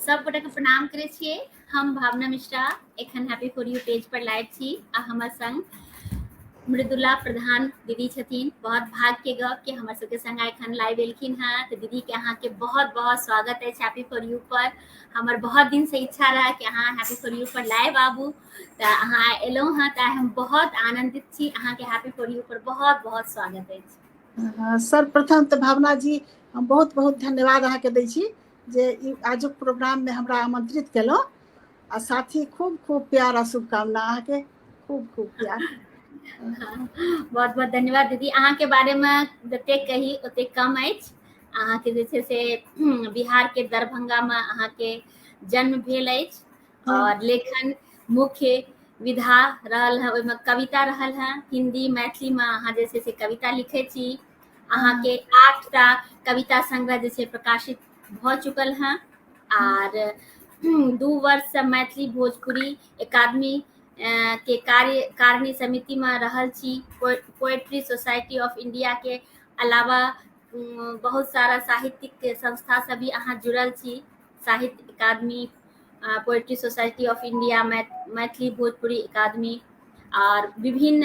सब गोटे के प्रणाम करे छिए। हम भावना मिश्रा एखन happy for U page per live छी आ हमर संग मृदुला प्रधान दीदी छथिन। बहुत भाग्य के गप कि हमर सबके संग एखन लाइव एलखिन हैं। तो दीदी के अहाँ के बहुत बहुत स्वागत है हैप्पी फॉर यू पर। हमर बहुत दिन से इच्छा रहा कि अहाँ happy for U per live आबू, तो अहाँ एलहुँ हैं, तो हम बहुत आनंदित छी। अहाँ के हैप्पी फॉर यू पर बहुत बहुत स्वागत है। सर्वप्रथम तो भावना जी हम बहुत बहुत धन्यवाद अहाँ के दै छी जे आजुक प्रोग्राम में हमरा आमंत्रित केलहुँ आ साथ ही खूब खूब प्यार आ शुभकामना। अहाँ के खूब खूब प्यार। बहुत बहुत धन्यवाद दीदी। अहाँ के बारे में जते कही ओते कम अछि। अहाँ के जे छै से बिहार के दरभंगा में अहाँ के जन्म भेल अछि और लेखन मुख्य विधा रहल है, ओहिमे कविता रहल है। हिंदी मैथिली में अहाँ जे छै से कविता लिखै छी। अहाँ के 8टा कविता संग्रह जे छै प्रकाशित भ चुकल हैं और 2 वर्ष से मैथिली भोजपुरी अकादमी के कार्यकारिणी समिति में रहल छी। पोएट्री सोसाइटी ऑफ इंडिया के अलावा बहुत सारा साहित्यिक संस्था से भी अहाँ जुड़ल छी। Sahitya Akademi, poetry society of India, Maithili Bhojpuri Akademi और विभिन्न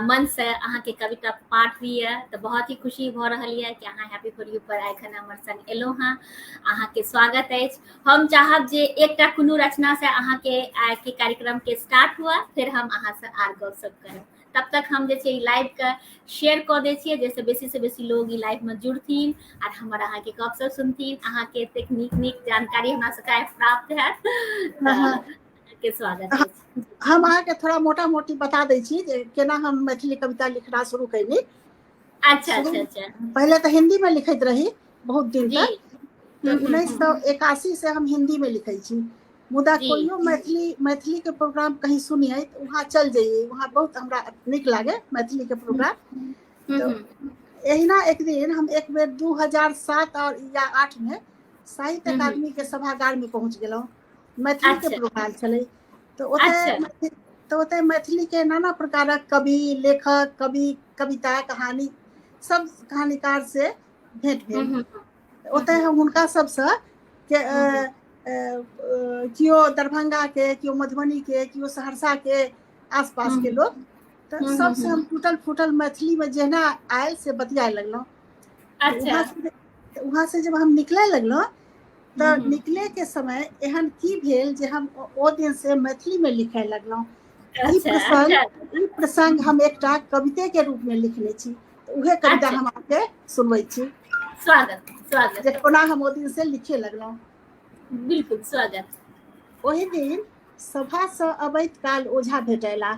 मंच से अहाँ के कविता पाठ भी है। तो बहुत ही खुशी भ रहल है कि अहाँ हैप्पी फॉर यू पर एखन हमर संग एलहुँ हैं। अहाँ के स्वागत है। हम चाहब जे एकटा कोनो रचना से अहाँ के आइ के कार्यक्रम के स्टार्ट हुआ, फिर हम अहाँ से आर गपशप करब। तब तक हम जे छै लाइव के शेयर क दै छियै, जैसे बेसी से बेसी लोग ई लाइव में जुड़थिन और हमर अहाँ के गपशप सुनथिन। अहाँ के एतेक नीक नीक जानकारी हमरा से प्राप्त हैत। के स्वागत है। हम अहाँ के थोड़ा मोटा मोटी बता दै छी जे केना हम मैथिली कविता लिखना शुरू कैली। अच्छा। पहले तो हिंदी में लिखत रही बहुत दिन तक। तो 1981 से हम हिंदी में लिखै छी। मुदा कोइयो मैथिली के प्रोग्राम कहीं सुनिए तो वहाँ चल जाइए, वहाँ बहुत हमरा निक लागे मैथिली के प्रोग्राम। तो एहिना एक दिन हम एक बेर 2007 और या 8 में साहित्य अकादमी के सभागार में पहुँच गेलहुँ। मैथिली के प्रोग्राम चले तो ओते मैथिली के नाना प्रकारक कवि, लेखक, कविता, कहानी सब कहानीकार से भेंट भेल। ओते हम हुनका सबसे कियो दरभंगा के, कियो मधुबनी के, कियो सहरसा के आसपास के लोग, तो सबसे हम टूटल फूटल मैथिली में जेना आयल से बतियाए लगलहुँ। वहाँ से जब हम निकले लगलहुँ तो निकले के समय एहन की भेल जे हम ओ दिन से मैथिली में लिखे लगलहुँ। ई प्रसंग हम एकटा कविते के रूप में लिखने छी। तो उहे कविता हम आपके सुनबै छी। स्वागत जे कोना हम ओ दिन से लिखे लगलहुँ। बिल्कुल स्वागत। ओही दिन सभा से अबैत काल ओझा भेटैला,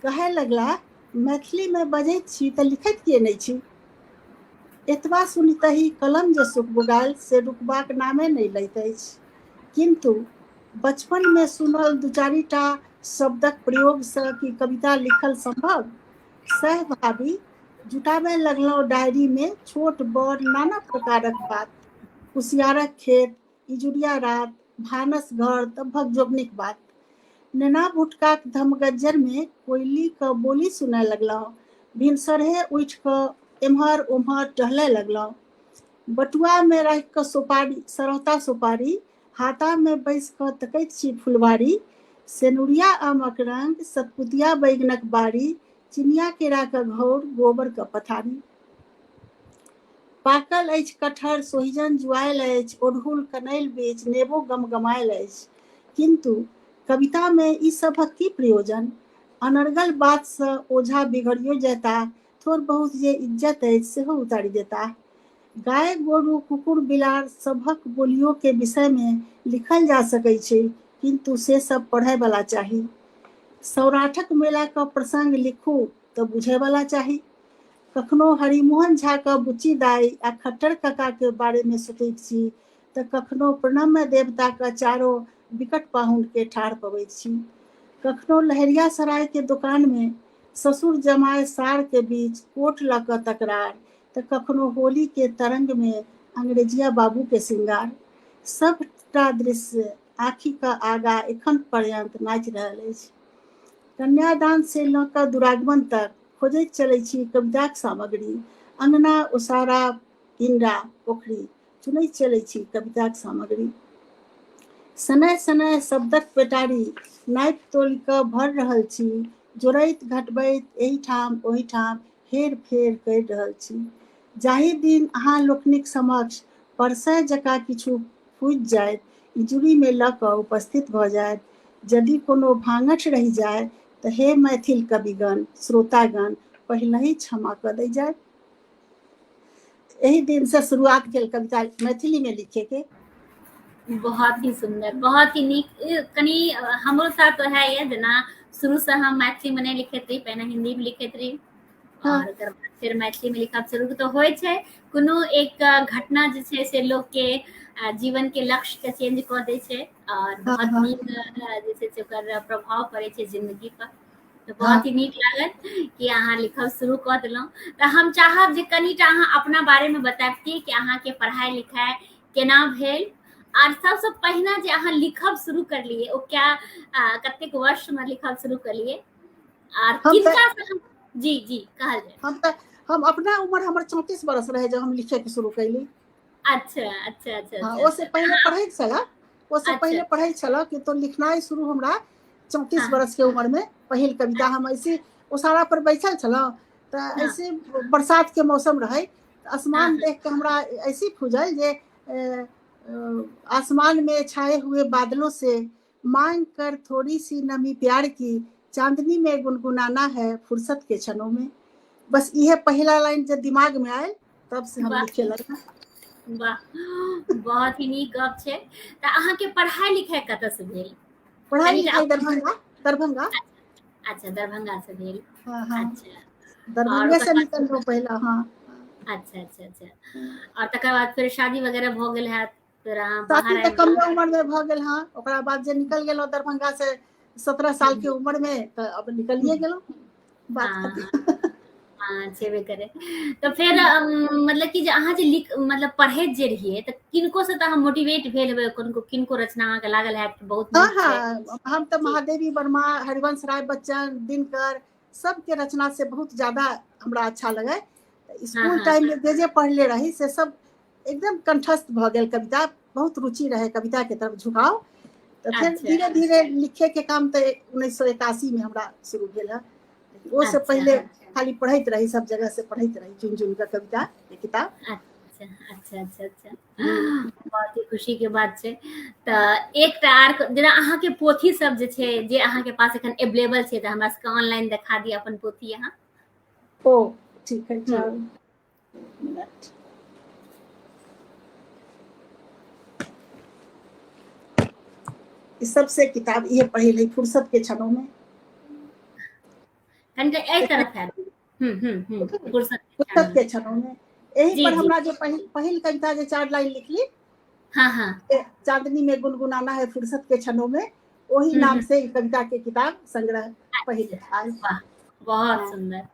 कहे लगला मैथिली में बजैत छी तो लिखैत किए नहीं छी। एतबा सुनितहि कलम जे सुखबुगाल से रुकबाक नामे नहीं लैत अछि। किंतु बचपन में सुनल 2-4टा शब्दक प्रयोग से की कविता लिखल संभव, सह भावी जुटाबे लगलहुँ डायरी में छोट बड़ नाना प्रकारक बात। कुसियारक खेत, इजुरिया रात, भानस घर तब भगजोगनीक बात। नेना भुटकाक धमगज्जर में कोयली का बोली सुने लगलहुँ। भिनसरे उठ के एम्हर ओम्हर टहले लगलहुँ। बटुआ में रख के सुपारी, सरौता सुपारी, हाथा में बैस के तकैत छी फुलवारी। सेनुरिया आमक रंग, सतपुतिया बैगनक बारी, चिनिया केरा के घौर, गोबर के पथारी। पाकल अछि कटहर, सोहिजन जुआयल अछि, ओढ़हुल कनैल बेच, नेबो गमगमायल अछि। किंतु कविता में ई सबक की प्रयोजन। अनर्गल बात से ओझा बिगड़ियो जेता, थोड़ बहुत जे इज्जत अछि सेहो उतारि देता। गाय गोरू कुकुर बिलार सबक बोलियों के विषय में लिखल जा सकै छै, किंतु से सब पढ़े वाला चाही। सौराठक मेला का प्रसंग लिखू तो बुझे वाला चाही। कखनो हरिमोहन झा का बुच्ची दाई आ खट्टर काका के बारे में सोचैत छी, तो कखनो प्रणम्य देवता का चारो विकट पाहुन के ठाढ़ पबैत छी। कखनो लहरिया सराय के दुकान में ससुर जमाय सार के बीच कोट ल क तकरार, तो कखनो होली के तरंग में अंग्रेजिया बाबू के श्रृंगार। सबटा दृश्य आँखि का आगा एखन पर्यंत नाचि रहल अछि। कन्यादान से ल क दुरागमन तक खोजैत चलै छी कविताक सामग्री। अंगना उसारा इंडा पोखरी चुनैत चलै छी कविताक सामग्री। सनय सनय शब्दक पेटारी नापि तोलि कऽ भर रहल छी, जोड़ैत घटबैत एहिठाम ओहिठाम हेर फेर करि रहल छी। जाहि दिन अहाँ लोकनिक समक्ष परसय जकाँ किछु फूटि जायत, इजुरीमे लऽ कऽ उपस्थित भऽ जायत, यदि कोनो भांगठ रहि जाय तऽ हे मैथिल कविगण श्रोतागण पहिलहि क्षमा कऽ दै जाय। एही दिन से शुरुआत भेल कविता मैथिली में लिखे के। बहुत ही सुंदर, बहुत ही नीक। कनी हमरो साथ है ये, जेना शुरू से हम मैथिली में नहीं लिखैत रही, पहले हिंदी में लिखैत रही, हाँ और एकर बाद फिर मैथिली में लिखब शुरू तो होय छै। कोनो एक घटना जे छै से लोग के जीवन के लक्ष्य के चेंज कऽ दै छै, और हाँ बहुत हाँ नीक जे छै से ओकर प्रभाव पड़ै छै जिंदगी पर। तो हाँ बहुत ही नीक लागल कि अहाँ लिखब शुरू कऽ देलहुँ। तऽ हम चाहब जे कनिटा अहाँ अपना बारे में बताबतियै कि अहाँके पढ़ाई लिखाई केना भेल, आर सबसे पहिने जे अहाँ लिखब शुरू करलियै ओ क्या कतेक वर्ष में लिखब शुरू करलियै, आर हम तऽ किनका से हम जी जी कहल जाय। हम अपना उम्र हमर 34 बरस रहे जब हम लिखे के शुरू कैली। अच्छा अच्छा अच्छा हाँ, अच्छा ओसे अच्छा पहले हाँ पढ़ै छला, ओसे अच्छा पहले पढ़ै छला कि तो लिखनाइ शुरू हमरा 34 हाँ बरस के उम्र में पहिल कविता हम ऐसे ओसारा पर बैठल छलहुँ तऽ हाँ ऐसे बरसात के मौसम रहे, हाँ आसमान हाँ देख के हमरा ऐसे खुजल जे आसमान में छाए हुए बादलों से मांग कर थोड़ी सी नमी प्यार की, चांदनी में गुनगुनाना है फुर्सत के क्षणों में। बस यह पहला लाइन जब दिमाग में आयल तब से हम वाह लिखे लगा। वाह, बहुत ही नीक गप छै। तऽ अहाँके पढ़ाई लिखाई कतऽ से भेल? पढ़ाई कनिटा लिखाई दरभंगा दरभंगा। अच्छा दरभंगा से भेल। हाँ हाँ, अच्छा, और दरभंगे ओकर से बाद निकललो पहला। हाँ, अच्छा अच्छा अच्छा, और तकर बाद फिर शादी वगैरह भऽ गेल हैत, फिर अहाँ शादी बाहर तऽ आबि कमे गेलहुँ। उम्र में भऽ गेल। हाँ, ओकरा बाद जे निकल गेलो दरभंगा से 17 साल के उम्र में, तो अब निकलिए गेलो बात हाँ हाँ खत्म। हाँ, छेबे करे। तो फिर मतलब कि जे अहाँ जे मतलब पढ़ैत जे रहियै तऽ किनको से तऽ अहाँ मोटिवेट भेल हेबै, किनको रचना अहाँके लागल हैत कि बहुत हाँ नीक छै। हाँ, हम तो जी महादेवी वर्मा, हरिवंश राय बच्चन, दिनकर सबके रचना से बहुत ज्यादा हमरा अच्छा लगे। हाँ स्कूल हाँ टाइम में जे पढ़ले रही से सब एकदम कंठस्थ भ गेल कविता, बहुत रुचि रहे कविता के तरफ झुकाव। तो फिर अच्छा धीरे धीरे लिखे के काम तो 1981 में हमरा शुरू भेल है। वो से अच्छा पहले खाली पढ़त रही, सब जगह से पढ़त रही चुन चुन के कविता के किताब। अच्छा अच्छा अच्छा अच्छा, बहुत ही खुशी के बात छै। तऽ एकटा आर जेना अहाँके पोथी सब जे छै, जे अहाँके पास एखन अवेलेबल छै, तऽ हमरा सबके ऑनलाइन देखा दिअ अपन पोथी अहाँ। ओ ठीक है, हम्म, चल मिनट। इस सबसे किताब ये पढ़ी रही फुर्सत के क्षणों में। कनिटा एहि तरफ है। फुर्सत के क्षण फुर्सत में। के क्षणों में यही जी पर जी हमरा जो पहिल कविता जो 4 लाइन लिखली, हाँ हाँ चांदनी में गुनगुनाना है फुर्सत के क्षणों में, वही नाम हम्म। से कविता के किताब संग्रह पहिल आयल। वाह, बहुत हाँ, सुंदर।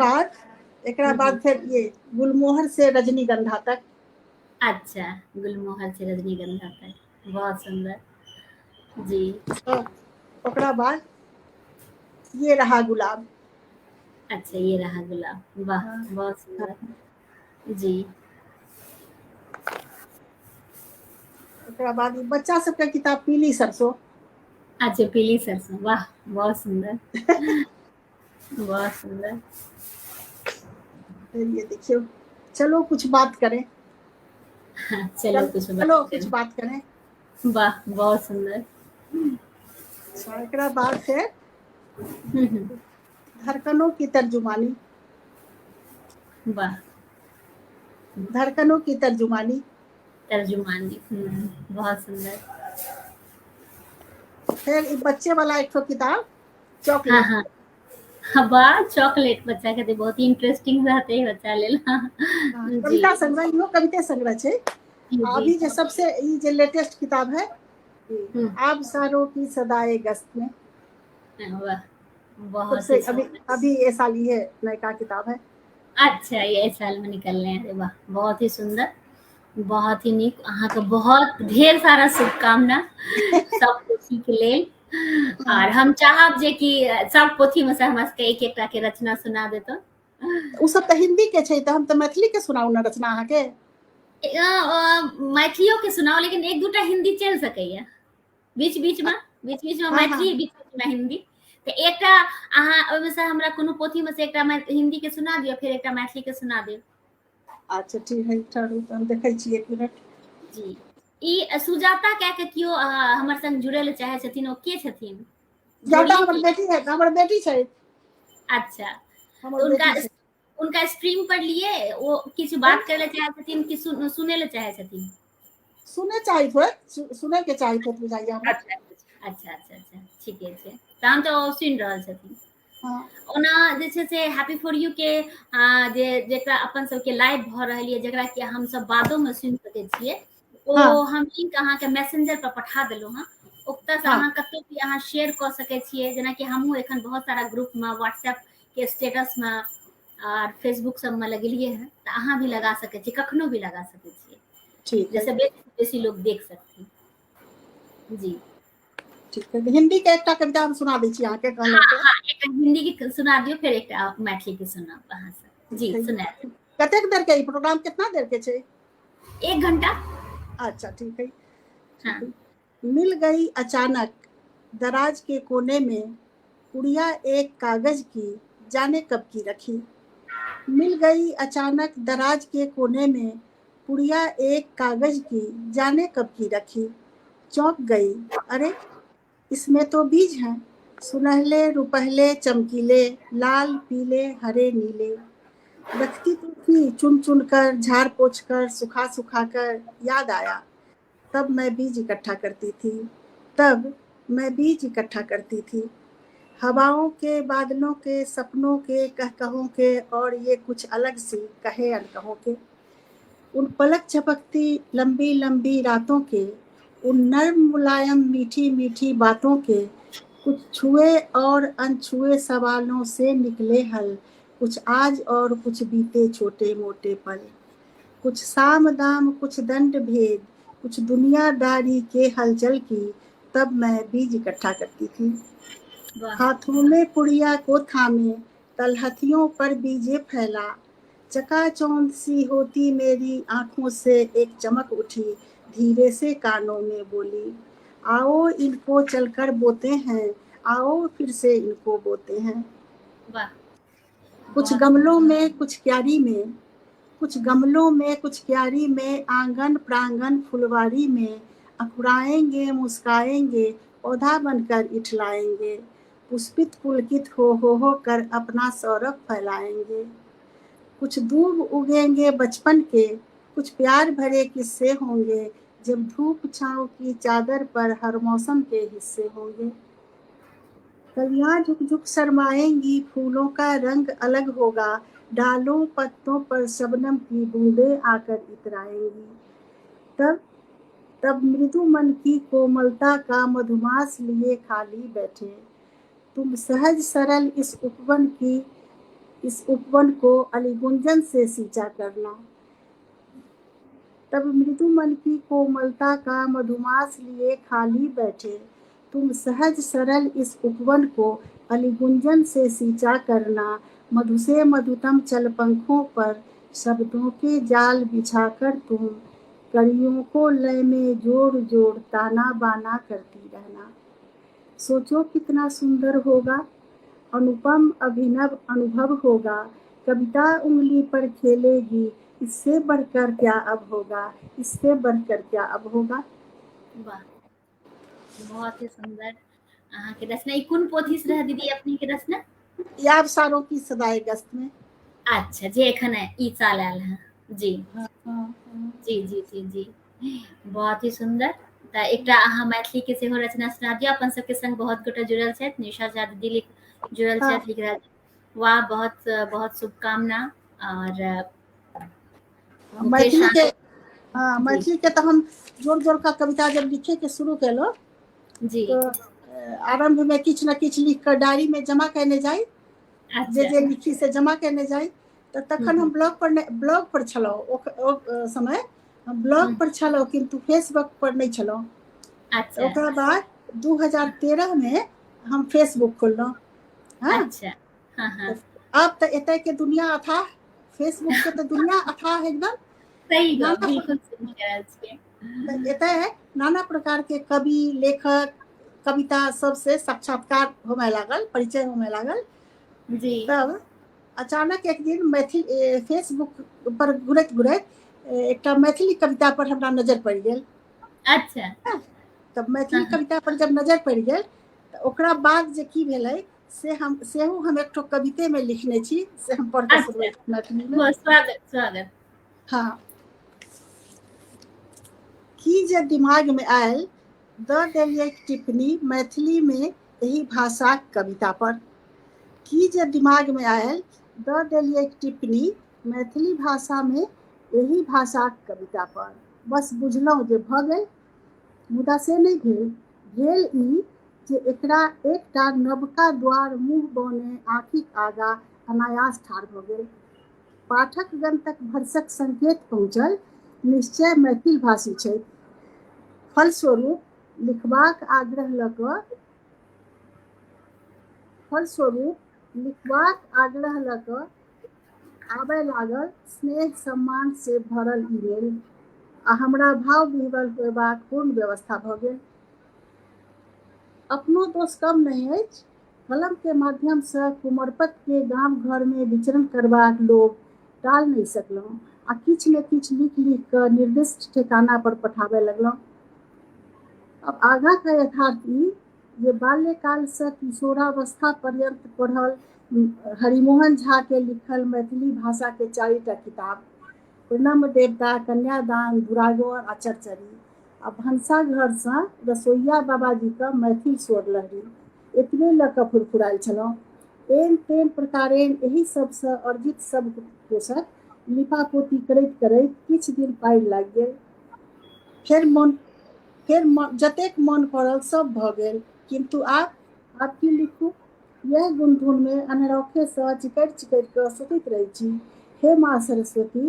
आर- एकरा बाद फिर ये गुलमोहर से रजनीगंधा तक। अच्छा, गुलमोहर से रजनीगंधा तक, बहुत सुंदर। जी ओकरा बाद ये रहा गुलाब। अच्छा, ये रहा गुलाब, वाह हाँ, बहुत हाँ। सुंदर। जी ओकरा बाद ई बच्चा सबके किताब पीली सरसों। अच्छा, पीली सरसों, वाह बहुत सुंदर, बहुत सुंदर। फिर ये देखियो चलो कुछ बात करें। हाँ, चलो कुछ बात चलो कुछ करें। बात करें। वाह बहुत सुंदर। अच्छा, एकरा बाद फिर हम्म, धड़कनों की तर्जुमानी। वाह, धड़कनों की तर्जुमानी। तर्जुमानी, बहुत सुंदर। फिर ई बच्चे वाला एक ठो किताब हाँ चॉकलेट। हाँ हाँ, वाह, चॉकलेट बच्चा के तो बहुत ही इंटरेस्टिंग रहते ही बच्चा लेल। हाँ, जी कविता संग्रह, इहो कविते संग्रह छै। जी जी। अभी जो सबसे ई जो लेटेस्ट किताब है, हम्म, आबसारों की सदाए गस्त में, वाह, बहुत सबसे ही अभी सुंदर। अभी ये साल ये नयका किताब है। अच्छा, ये इस साल में निकल रहे हैं, अरे वाह, बहुत ही सुंदर, बहुत ही नीक। अहाँके बहुत ढेर सारा शुभकामना सब पोथी के लेल। हाँ, और हम चाहब जे कि सब पोथी में से हमरा सबके एक एकटा के रचना सुना देतो। उ सब तो हिंदी के छै, तो हम तो मैथिली के सुनाऊ ना रचना अहाँ के। मैथिलियो के सुनाओ, लेकिन एक दूटा हिंदी चल सकैया बीच बीच में, हाँ हाँ मैथिली, बीच बीच में हिंदी। तो एकटा अहाँ ओहिमे से हमरा कोनो पोथी में से एकटा हिंदी के सुना दियो, फिर एकटा मैथिली के सुना दियो। अच्छा ठीक है, ठहरू तो हम देखै छी, एक मिनट। जी, ई सुजाता कह के कियो हमर संग जुड़े ले चाहे छथिन, ओ के छथिन? जाता जोड़िए हमर की? बेटी है, हमर बेटी छै, अच्छा, हमर तो बेटी छै। उनका स्ट्रीम पर लिए, वो किछु बात करे ले चाहे छथिन कि सुने ले चाहे छथिन? सुने चाहित होय, सुने के चाहित होय बुझाइया हमरा। अच्छा अच्छा अच्छा अच्छा, ठीके छै, तहन तो ओ सुनि रहल छथिन। हाँ ओना जे छै से हैप्पी फॉर यू के जे जेकरा अपन सबके लाइव भऽ रहल ये, जेकरा कि हम सब बादो में सुनि सकै छियै, हाँ ओ हम लिंक अहाँके मैसेंजर पर पठा देलहुँ हँ। ओतऽ से हाँ अहाँ कतौ भी अहाँ शेयर कऽ सकै छियै, जेनाकि हमहूँ एखन बहुत सारा ग्रुप में, व्हाट्सएप के स्टेटस में और फेसबुक सब में लगेलिए हैं, तो अहाँ भी लगा सकै छी, कखनो भी लगा सकै छियै, ठीक है, जैसे बेसी से बेसी लोग देख सकथिन। जी ठीक है। हिंदी के एकटा कविता हम सुना दै छी अहाँके, कहलहुँ हाँ तऽ। हाँ, एक हिंदी के सुना दियो, फिर एक मैथिली के सुनाब अहाँ से। ठीक जी है। सुना। कतेक देर के ई प्रोग्राम कितना देर के छै? 1 घंटा। अच्छा ठीक है, ठीक हाँ। है। मिल गई अचानक दराज के कोने में पुड़िया एक कागज की, जाने कब की रखी। मिल गई अचानक दराज के कोने में पुड़िया एक कागज की, जाने कब की रखी। चौंक गई, अरे इसमें तो बीज हैं, सुनहले रुपहले चमकीले, लाल पीले हरे नीले। रखती तो थी चुन चुन कर, झाड़ पोछ कर, सुखा सुखा कर, याद आया तब मैं बीज इकट्ठा करती थी, तब मैं बीज इकट्ठा करती थी। हवाओं के, बादलों के, सपनों के, कहकहों के, और ये कुछ अलग सी कहे अनकहों के। उन पलक झपकती लंबी लंबी रातों के, उन नर्म मुलायम मीठी मीठी बातों के, कुछ छुए और अनछुए सवालों से निकले हल, कुछ आज और कुछ बीते छोटे मोटे पल। कुछ साम दाम, कुछ दंड भेद, कुछ दुनियादारी के हलचल की, तब मैं बीज इकट्ठा करती थी। वाह। हाथों में पुड़िया को थामे, तलहथियों पर बीजे फैला, चकाचौंध सी होती मेरी आंखों से एक चमक उठी, धीरे से कानों में बोली, आओ इनको चलकर बोते हैं, आओ फिर से इनको बोते हैं। वाह, कुछ बहुत गमलों सुंदर। में, कुछ क्यारी में, कुछ गमलों में, कुछ क्यारी में, आंगन प्रांगण फुलवारी में, अकुराएंगे मुस्काएंगे, पौधा बनकर इठलाएंगे, पुष्पित पुलकित हो कर अपना सौरभ फैलाएंगे। कुछ दूब उगेंगे बचपन के, कुछ प्यार भरे किस्से होंगे, जब धूप छाँव की चादर पर हर मौसम के हिस्से होंगे। कलियां झुक झुक शर्माएंगी, फूलों का रंग अलग होगा, डालों पत्तों पर शबनम की बूंदें आकर इतराएंगी। तब तब मृदु मन की कोमलता का मधुमास लिए खाली बैठे, तुम सहज सरल इस उपवन को अलिगुंजन से सींचा करना। तब मृदु मन की कोमलता का मधुमास लिए खाली बैठे, तुम सहज सरल इस उपवन को अलिगुंजन से सींचा करना। मधु से मधुतम चल पंखों पर शब्दों के जाल बिछाकर तुम कड़ियों को लय में जोड़ जोड़ ताना बाना करती रहना। सोचो कितना सुंदर होगा, अनुपम अभिनव अनुभव होगा, कविता उंगली पर खेलेगी, इससे बढ़कर क्या अब होगा, इससे बढ़कर क्या अब होगा। वाह, बहुत ही सुंदर अहाँ के रचना। ई कोन पोथी से रहे दीदी अपनी के रचना? याब सारों की सदाए गस्त में। अच्छा, जे एखन ई साल आयल है। जी हाँ, हाँ, हाँ। जी जी जी जी, बहुत ही सुंदर। तऽ एकटा अहाँ मैथिली के सेहो रचना सुना दिअ। अपन सबके संग बहुत गोटा जुड़ल छथि, निशा झा दीदी जुड़ल हाँ, छथि, लिख रहल छथि। वाह, बहुत बहुत शुभकामना। और मुकेश मैथिली के, अहाँ। हाँ जी मैथिली के तो हम जोड़ जोड़ का कविता जब लिखे के शुरू केलहुँ, जी। तो आरंभ में किछु न किछु लिख कर डायरी में जमा करने जाई, जे अच्छा। जे लिखी से जमा करने जाई। तो तखन हम ब्लॉग पर छलहुँ, ओ समय हम ब्लॉग पर छलहुँ, किंतु फेसबुक पर नहीं छलहुँ। तो अच्छा ओकरा बाद 2013 में हम फेसबुक खोललहुँ। हाँ, अच्छा। हाँ हाँ। तो अब तो एतय के दुनिया अथाह, फेसबुक के तो दुनिया अथाह एकदम। सही गप, नाना बिल्कुल सही कह रहल छियै। एतय नाना प्रकार के कवि, लेखक, कविता सबसे साक्षात्कार होमे लागल, परिचय होमे लागल। जी। तब अचानक एक दिन मैथिल फेसबुक पर घुरैत घुरैत एकटा मैथिली कविता पर हमरा नजर पड़ि गेल। अच्छा। तब हाँ मैथिली हाँ। कविता पर जब नजर पड़ि गेल तऽ ओकरा बाद जे की भेलै सेहो हम एकठो कविते में लिखने छी, से हम पढ़ के अच्छा, सुनबै मैथिली में। बहुत स्वागत स्वागत। हाँ, की जे दिमाग में आयल दऽ देलियै टिप्पणी मैथिली में एही भाषाक कविता पर। की जे दिमाग में आयल दऽ देलियै टिप्पणी मैथिली भाषा में एही भाषाक कविता पर। बस बुझलहुँ जे भऽ गेल, मुदा से नहि भेल। भेल ई जे एकरा एकटा नवका द्वार मुँह बने आँखिक आगाँ अनायास ठाढ़ भऽ गेल। पाठकगण तक भरसक संकेत पहुँचल, निश्चय मैथिल भाषी छै। फलस्वरूप लिखबाक आग्रह लऽ कऽ आबय लागल स्नेह सम्मान से भरल ईमेल, आ हमरा भाव विह्वल होयबाक पूर्ण व्यवस्था भऽ गेल। अपनो दोष कम नहीं अछि। कलम के माध्यम से कुमरपत के गाम घर में विचरण करबाक लोग टाल नहीं सकलहुँ, आ किछु ने किछु लिख लिख कऽ निर्दिष्ट ठिकाना पर पठाबय लगलहुँ। अब आगाँ का यथार्थ ई जे बाल्यकाल से किशोरावस्था पर्यंत पढ़ल हरिमोहन झा के लिखल मैथिली भाषा के 4टा किताब, प्रणम देवता, कन्यादान, दुरागमन आ चरचरी, आ भनसाघर से रसोइया बाबाजी का मैथिल स्वर लहरी, एतबे लऽ कऽ फुरफुरायल छलहुँ। एन तेन प्रकारेण एही सबसँ अर्जित शब्दकोशक लिपापोती करैत करैत किछु दिन पाइ लागि गेल। फेर जतेक मन पड़ल सब भऽ गेल, किंतु आब की लिखू? यह गुनधुन में अनरौखे सँ चिकरि चिकरि कऽ सुतैत रहै छी। हे माँ सरस्वती,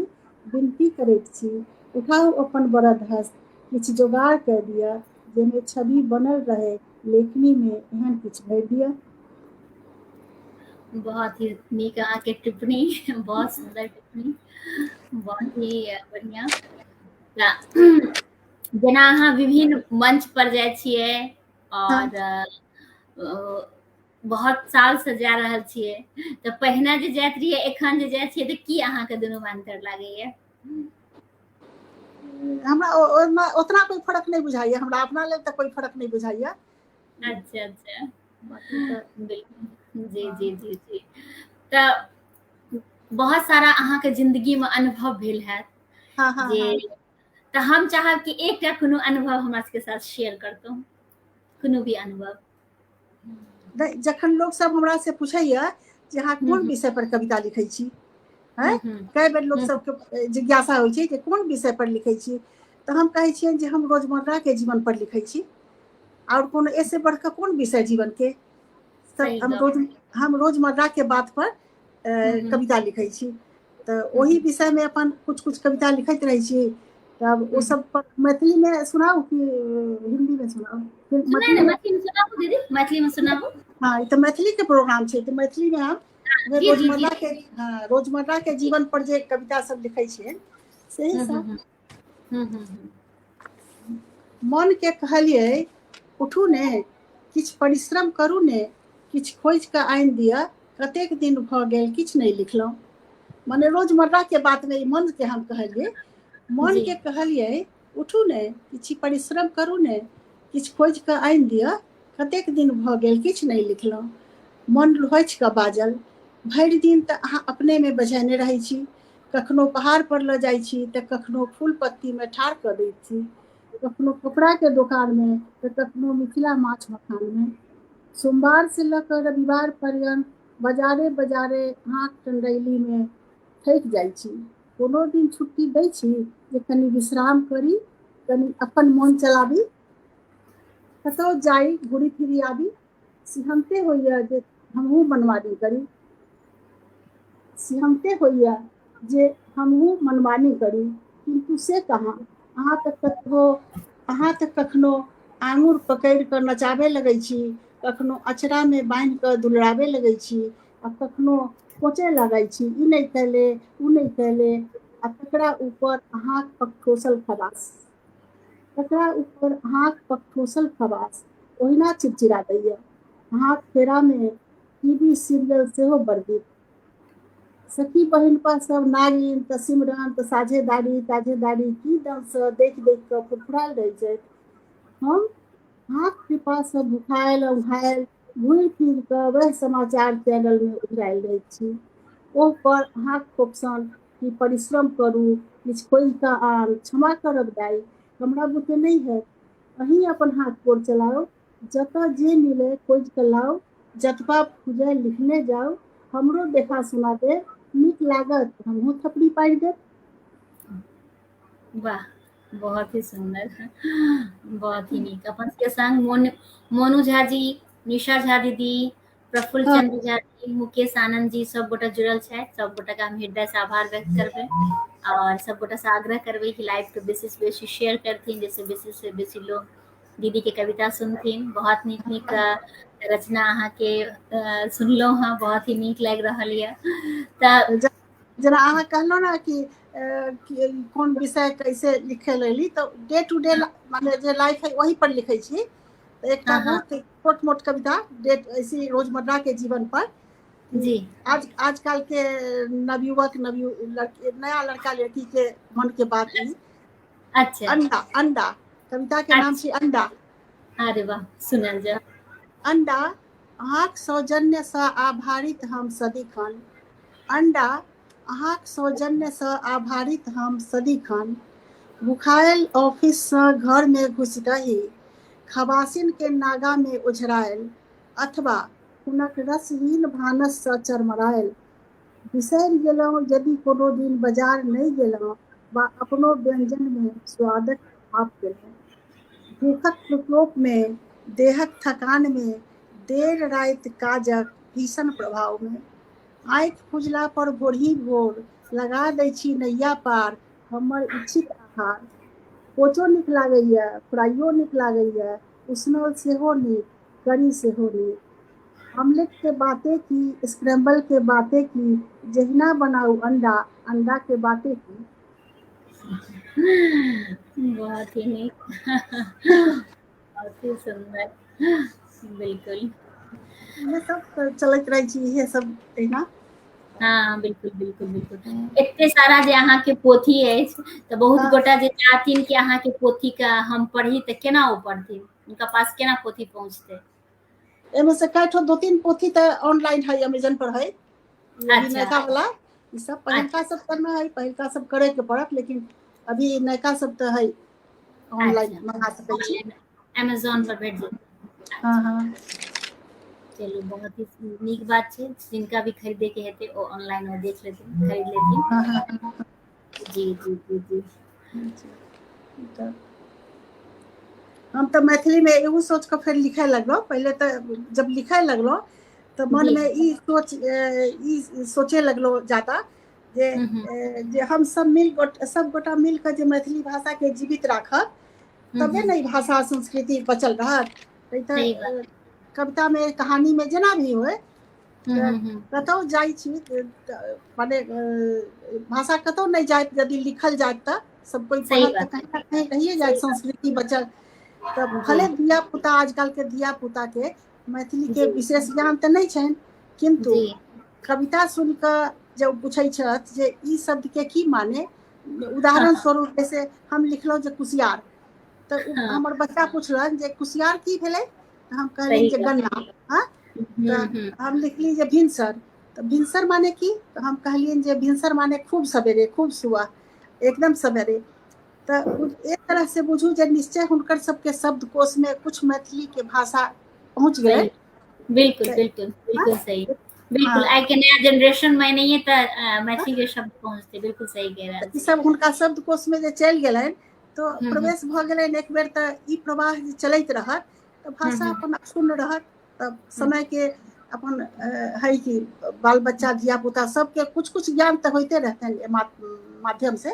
विनती करैत छी, उठाउ अपन बरद हस्त, किछु जोगाड़ कऽ दिअ, जाहिमे छवि बनल रहे, लेखनी में एहन किछु भरि दिअ। बहुत ही नीक अहाँके टिप्पणी, बहुत सुंदर टिप्पणी, बहुत ही बढ़िया। जेना अहाँ विभिन्न मंच पर जाइ छियै हाँ, और बहुत साल से जा रहल छियै, तऽ पहिने जे जाइत रहियै एखन जे जाइ छियै तऽ की अहाँके दुनू में अंतर लागैया? हमरा ओहिमे उतना कोई फर्क नहीं बुझाइए, हमरा अपना लेल तऽ कोई फर्क नहीं बुझाइए। अच्छा अच्छा, बाकी तऽ बिल्कुल, जी जी जी जी। तऽ बहुत सारा अहाँके जिंदगी में अनुभव भेल हैत हाँ हाँ जे, हाँ। तऽ हम चाहब कि एकटा कोनो अनुभव हमरा सबके साथ शेयर करतौ, कोनो भी अनुभव। जखन लोग सब हमरा से पूछैया जे अहाँ हम्म कोन विषय पर कविता लिखै छी, है हम्म कई बेर लोग हम्म सबके जिज्ञासा होइ छै जे कोन विषय पर लिखै छी, तऽ हम कहै छियनि जे हम रोजमर्रा के जीवन पर लिखै छी, और कोनो ऐसे बढ़ कऽ कोन विषय जीवन के। तऽ सही गप। हम रोजमर्रा के बात पर हम्म कविता लिखै छी, तऽ ओही हम्म विषय में अपन कुछ कुछ कविता लिखैत रहै छी। तब ओ हम्म। सब पर मैथिली में सुनाउ कि हिंदी में सुनाउ? फिर नहीं मैथिली नहीं, में। मैथिली में सुनाबू दीदी, मैथिली में सुनाबू। हाँ, ई तऽ मैथिली के प्रोग्राम छै, तऽ मैथिली में हम जी जी जी। रोजमर्रा के जीवन पर जे कविता सब लिखै छियै सेही हम्म सब। हम्म हम्म। मन के कहलियै उठू ने, किछु परिश्रम करू ने, किछु खोजि कऽ आनि दिअ, कतेक दिन भऽ गेल किछु नहि लिखलहुँ। मने रोजमर्रा के बात में मन के हम कहलियै, मन जी। के कहलियै उठू ने, किछु परिश्रम करू ने, किछु खोजि कऽ आनि दिअ, कतेक दिन भऽ गेल किछु नहि लिखलहुँ। मन लुहछि कऽ बाजल, भरि दिन तऽ अहाँ अपने में बझेने रहै छी, कखनो पहाड़ पर लऽ जाइ छी तऽ कखनो फूल पत्ती में ठाढ़ कऽ दै छी, कखनो कपड़ा के दोकान में तऽ कखनो मिथिला माछ मखान में। सोमवार से लऽ कऽ रविवार पर्यंत बाजारे बाजारे आँख टंडैली में थकि जाइ छी। कोनो दिन छुट्टी दै छी जे कनि विश्राम करी, कनि अपन मोन चलाबी, कतहु जाई घूरी फिरी आबी, सिहमते होइया जे हमहूँ मनमानी करी, सिहमते होइया जे हमहूँ मनमानी करी, किंतु से कहाँ। अहाँ तऽ कखनो आङुर पकड़ि कऽ नचाबे लगै छी, कखनो अचरा में बान्हि कऽ दुलराबे लगै छी, आ कखनो कोचै लगै छी, ई नहि कैले उ नहि कैले, आ तकरा ऊपर अहाँक पकठोसल खबास, तकरा ऊपर अहाँक पकठोसल खबास ओहिना चिड़चिड़ा दैया। अहाँक फेरामे टीवी सीरियल सेहो वर्जित। सखी बहिनपा सब नागिन तऽ सिमरन तऽ साझेदारी की ढंगसँ देख कऽ फुफुरायल रहै छै। हम अहाँक कृपासँ भुखायल उघायल घुरि फिर कऽ वएह समाचार चैनलमे उघरायल रहै छी। ओह पर अहाँक कोप्शन कि परिश्रम करू, किछु खोजि कऽ आन, क्षमा करब दाइ, हमरा बुते नहि है। अहीं अपन हाथ गोड़ चलाओ, जतऽ जे मिले खोजि कऽ लाओ, जतबा खुजै लिखने जाओ, हमरो देखा सुना दे, नीक लागत हमहूँ थपड़ी पारि देब। वाह, बहुत ही सुंदर, बहुत ही नीक। अपन सबके संग मोनू झा जी, निशा झा दीदी, प्रफुल्ल हाँ, चंद्र झा जी, मुकेश आनंद जी सब गोटा जुड़ल छथि। सब गोटा के हम हृदय से आभार व्यक्त करबै और सब गोटा से आग्रह करबै कि लाइव के बेसिस बेसी शेयर करथिन, जैसे बेसी से बेसी लोग दीदी के कविता सुनथिन। बहुत नीक नीक रचना अहाँके सुनलहुँ हँ, बहुत ही नीक लागि रहल यऽ। तऽ जेना अहाँ कहलहुँ ने कि कोन विषय कैसे लिखे लेली, तो डे टू डे माने जे लाइफ है वही पर लिखै छी। तो एकटा हाँ हाँ बहुत छोट मोट कविता ऐसी रोजमर्रा के जीवन पर कि जी, आजकल के नवयुवक नया लड़का लड़की के मन के बात ई। अच्छा अंडा अंडा कविता के नाम छी अच्छा, अंडा। अरे वाह, सुनल जाओ। अंडा अहाँक सौजन्यसँ आभारित हम सदिखन। अंडा अहाँक सौजन्यसँ आभारित हम सदिखन। भुखायल ऑफिससँ घरमे घुसि रही, खबासिनके नागामे ओझरायल, अथवा हुनक रसहीन भानससँ चरमरायल। बिसरि गेलहुँ यदि कोनो दिन बाजार नहि गेलहुँ, वा अपनो व्यञ्जनमे स्वादक भाप केलहुँ। भूखक प्रकोपमे, देहक थकानमे, देर राति काजक भीषण प्रभावमे, आँखि खुजला पर भोरही भोर लगा दै छी नैया पार हमर इच्छित आहार। कोचो नीक लागैए, फ्राइयो नीक लागैए, उसनल सेहो नीक, करी सेहो नीक। ऑमलेट के बातें की, स्क्रैम्बल के बातें की, जहिना बनाऊ अंडा, अंडा के बातें की। बहुत ही नीक, बहुत ही सुंदर, बिल्कुल। ये सब चलैत रहै छी, इहे सब एहिना। हाँ, बिल्कुल बिल्कुल बिल्कुल। एते सारा जे अहाँके पोथी अछि, तऽ बहुत हाँ, गोटा जे चाहथिन कि अहाँके पोथी के हम पढ़ी, तऽ केना ओ पढ़थिन, उनका पास केना पोथी पहुँचतै? एमे से कई ठो दो तीन पोथी तो ऑनलाइन है, अमेजन पर है। ये अभी अच्छा नयका वाला ई सब पहिलका अच्छा सब करना है, पहिलका सब करे के पड़त, लेकिन अभी नयका सब तो है, ऑनलाइन अच्छा, मंगा सकै छी। ऑनलाइन अमेज़न पर भेट जेतै। हाँ अच्छा, हाँ चलू बहुत ही नीक बात छै। जिनका भी खरीदे के हेतै ओ ऑनलाइन ओ देख लेथिन, खरीद लेथिन। हाँ हाँ जी जी जी जी। हाँ। हम तो मैथिली में एगो सोच के फिर लिखे लगलो। पहले तो जब लिखे लगलो तो मन जी। में ई सोचे लगलो जाता हुँ। जे हम सब गोटा मिल के जे मैथिली भाषा के जीवित राखब, हुँ, तबे हुँ। ने ई भाषा संस्कृति बचल रहत। सही बात। तऽ कविता में कहानी में जेना भी होय, हुँ, तऽ हुँ, हुँ। कतहु जाइ छी माने भाषा कतहु नहीं जाए, यदि लिखल जाए तऽ सब कोई सही पढ़त तऽ बात, कहीं ना कहीं रहिए जाए, सही बात। संस्कृति बचल। तऽ जी, भले धिया पुता आजकल के धिया पुता के मैथिली के जी, विशेष ज्ञान तऽ नहीं छनि, किंतु जी। कविता सुन कऽ जब पूछै छथि जे ई शब्द के की माने, हाँ, उदाहरण हाँ। स्वरूप जैसे हम लिखलहुँ जे कुसियार, तऽ हाँ, हमर बच्चा पुछलन जे कुसियार की भेलै, तऽ हम कहलियनि सही जे बात। गन्ना। हाँ, हुँ, तऽ हुँ। हम लिखली जे भिनसर, तऽ भिनसर माने की, तऽ हम कहलियनि जे भिनसर माने खूब सवेरे, खूब सुबह, एकदम सवेरे। तऽ एक तरह से बुझू जे निश्चय हुनकर सबके शब्दकोश में कुछ मैथिली के भाषा पहुँच गेलै। सही। बिल्कुल, तऽ बिल्कुल, हाँ बिल्कुल सही। बिल्कुल, हाँ, आइ के नया जनरेशन में एनाहिए तऽ मैथिली के शब्द पहुँचतै, बिल्कुल सही कहि रहल ई छी। सब हुनका शब्दकोश में जे चलि गेलनि, तो हुँ, हुँ। प्रवेश भऽ गेलनि एक बेर, तऽ ई प्रवाह जे चलैत रहत तऽ हुँ, भाषा हुँ। अपन अक्षुण्ण रहत। तब हुँ। समय के अपन है कि बाल बच्चा धिया पुता सबके कुछ कुछ ज्ञान तऽ होते रहतनि माध्यम से,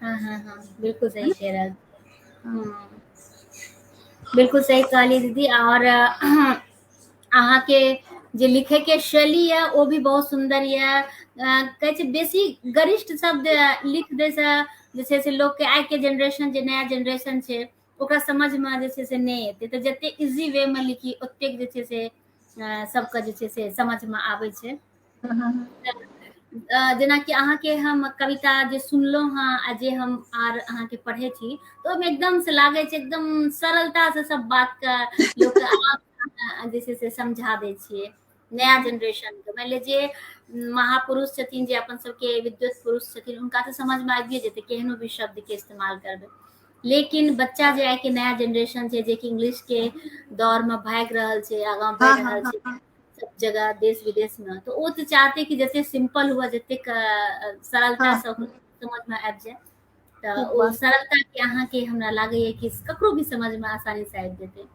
हाँ, हाँ, हाँ, बिल्कुल है सही ना। कह रहल छी। हाँ, हुँ। बिल्कुल सही कहलियै दीदी। और अहाँके जे लिखै के शैली यऽ ओ भी बहुत सुंदर यऽ। कहै छै बेसी गरिष्ठ शब्द लिख दै से जे छै से लोकके आइके जेनरेशन जे नया जेनरेशन छै ओकरा समझमे जे छै से नहि एतै, तऽ जतेक इजी वेमे लिखी ओतेक जे छै से सबके जे छै से समझमे आबै छै। हाँ हाँ हाँ। जेनाकि अहाँके हम कविता जे सुनलहुँ हँ आ जे हम आर अहाँके पढ़ै छी तऽ ओहिमे एकदम से लागै छै एकदम सरलता से सब बातके लोकके आराम जे छै से समझा दै छियै नया जेनरेशनके। मानि लिअ जे महापुरुष छथिन, जे अपन सबके विद्वत पुरुष छथिन, हुनका तऽ समझमे आबिए जेतै केहनो भी शब्दके इस्तेमाल करबै। लेकिन बच्चा जे आइके नया जेनरेशन छै जेकि इंग्लिशके दौरमे भागि रहल छै, आगाँ बढ़ि हाँ हाँ रहल हाँ छै हाँ। सब जगह देश विदेशमे, तऽ ओ तऽ चाहते कि जते सिंपल हुए, जतेक हाँ सरलतासँ हाँ, समझमे आबि जाय। तऽ ठीक ओ बात। सरलता के अहाँके हमरा लागैए कि ककरो भी समझमे आसानीसँ आबि जेतै।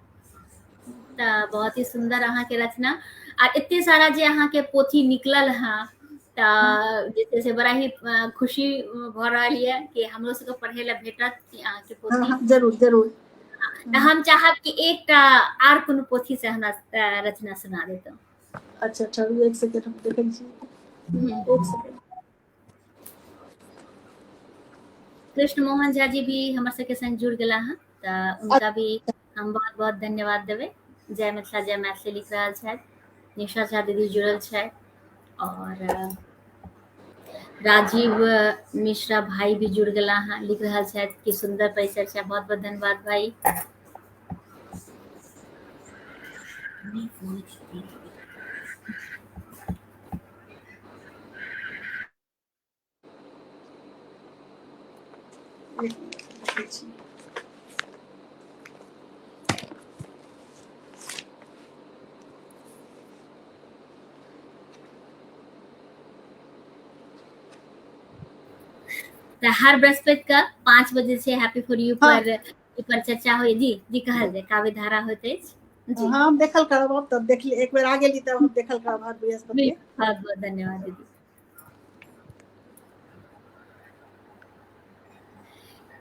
तऽ बहुत ही सुन्दर अहाँके रचना आ एते सारा जे अहाँके पोथी निकलल हँ हाँ तऽ जे छै से बड़ा ही खुशी भऽ रहल यऽ कि हमरो सबके पढ़ै लए भेटत कि अहाँके हाँ पोथी। हाँ, जरूर जरूर। तऽ हाँ, हम चाहब कि एकटा आर कोनो पोथी से हमरा रचना सुना देतौ। अच्छा चलू एक सेकेंड हम देखै छी, एक सेकेंड। कृष्ण मोहन झा जी भी हमर सबके संग जुड़ गेला हँ, तऽ उनका भी हम बहुत बहुत धन्यवाद देबै। जय मिथिला जय मैथिली लिख रहल छथि, निशा झा दीदी जुड़ल छथि, और राजीव मिश्रा भाई भी जुड़ गेला हँ, लिख रहल छथि कि सुंदर परिचर्चा, बहुत बहुत धन्यवाद भाई। देखै छी। तऽ हर बृहस्पति का 5 बजे से हैप्पी फॉर यू हाँ पर चर्चा हो जी जी कहल जाय, काव्य धारा होइत अछि जी। हाँ, हम देखल करब, अब तब देख ली एक बेर आ गेली तब हम देखल करब हर बृहस्पति के। बहुत बहुत धन्यवाद दीदी।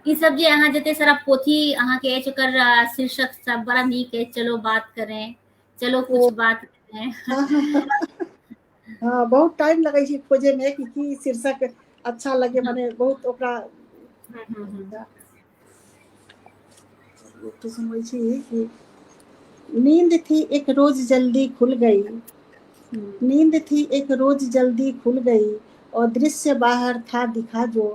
ई सब जे अहाँ जते सारा पोथी अहाँके अछि ओकर शीर्षक सब बड़ा नीक अछि, चलो बात करें, चलो ओ कुछ बात करें। हाँ हाँ हाँ, बहुत टाइम लगै छै खोजे में कि की शीर्षक अच्छा लगे, माने बहुत ओकरा तो सुनबै छी कि नींद थी एक रोज जल्दी खुल गई, नींद थी एक रोज जल्दी खुल गई, और दृश्य बाहर था दिखा जो,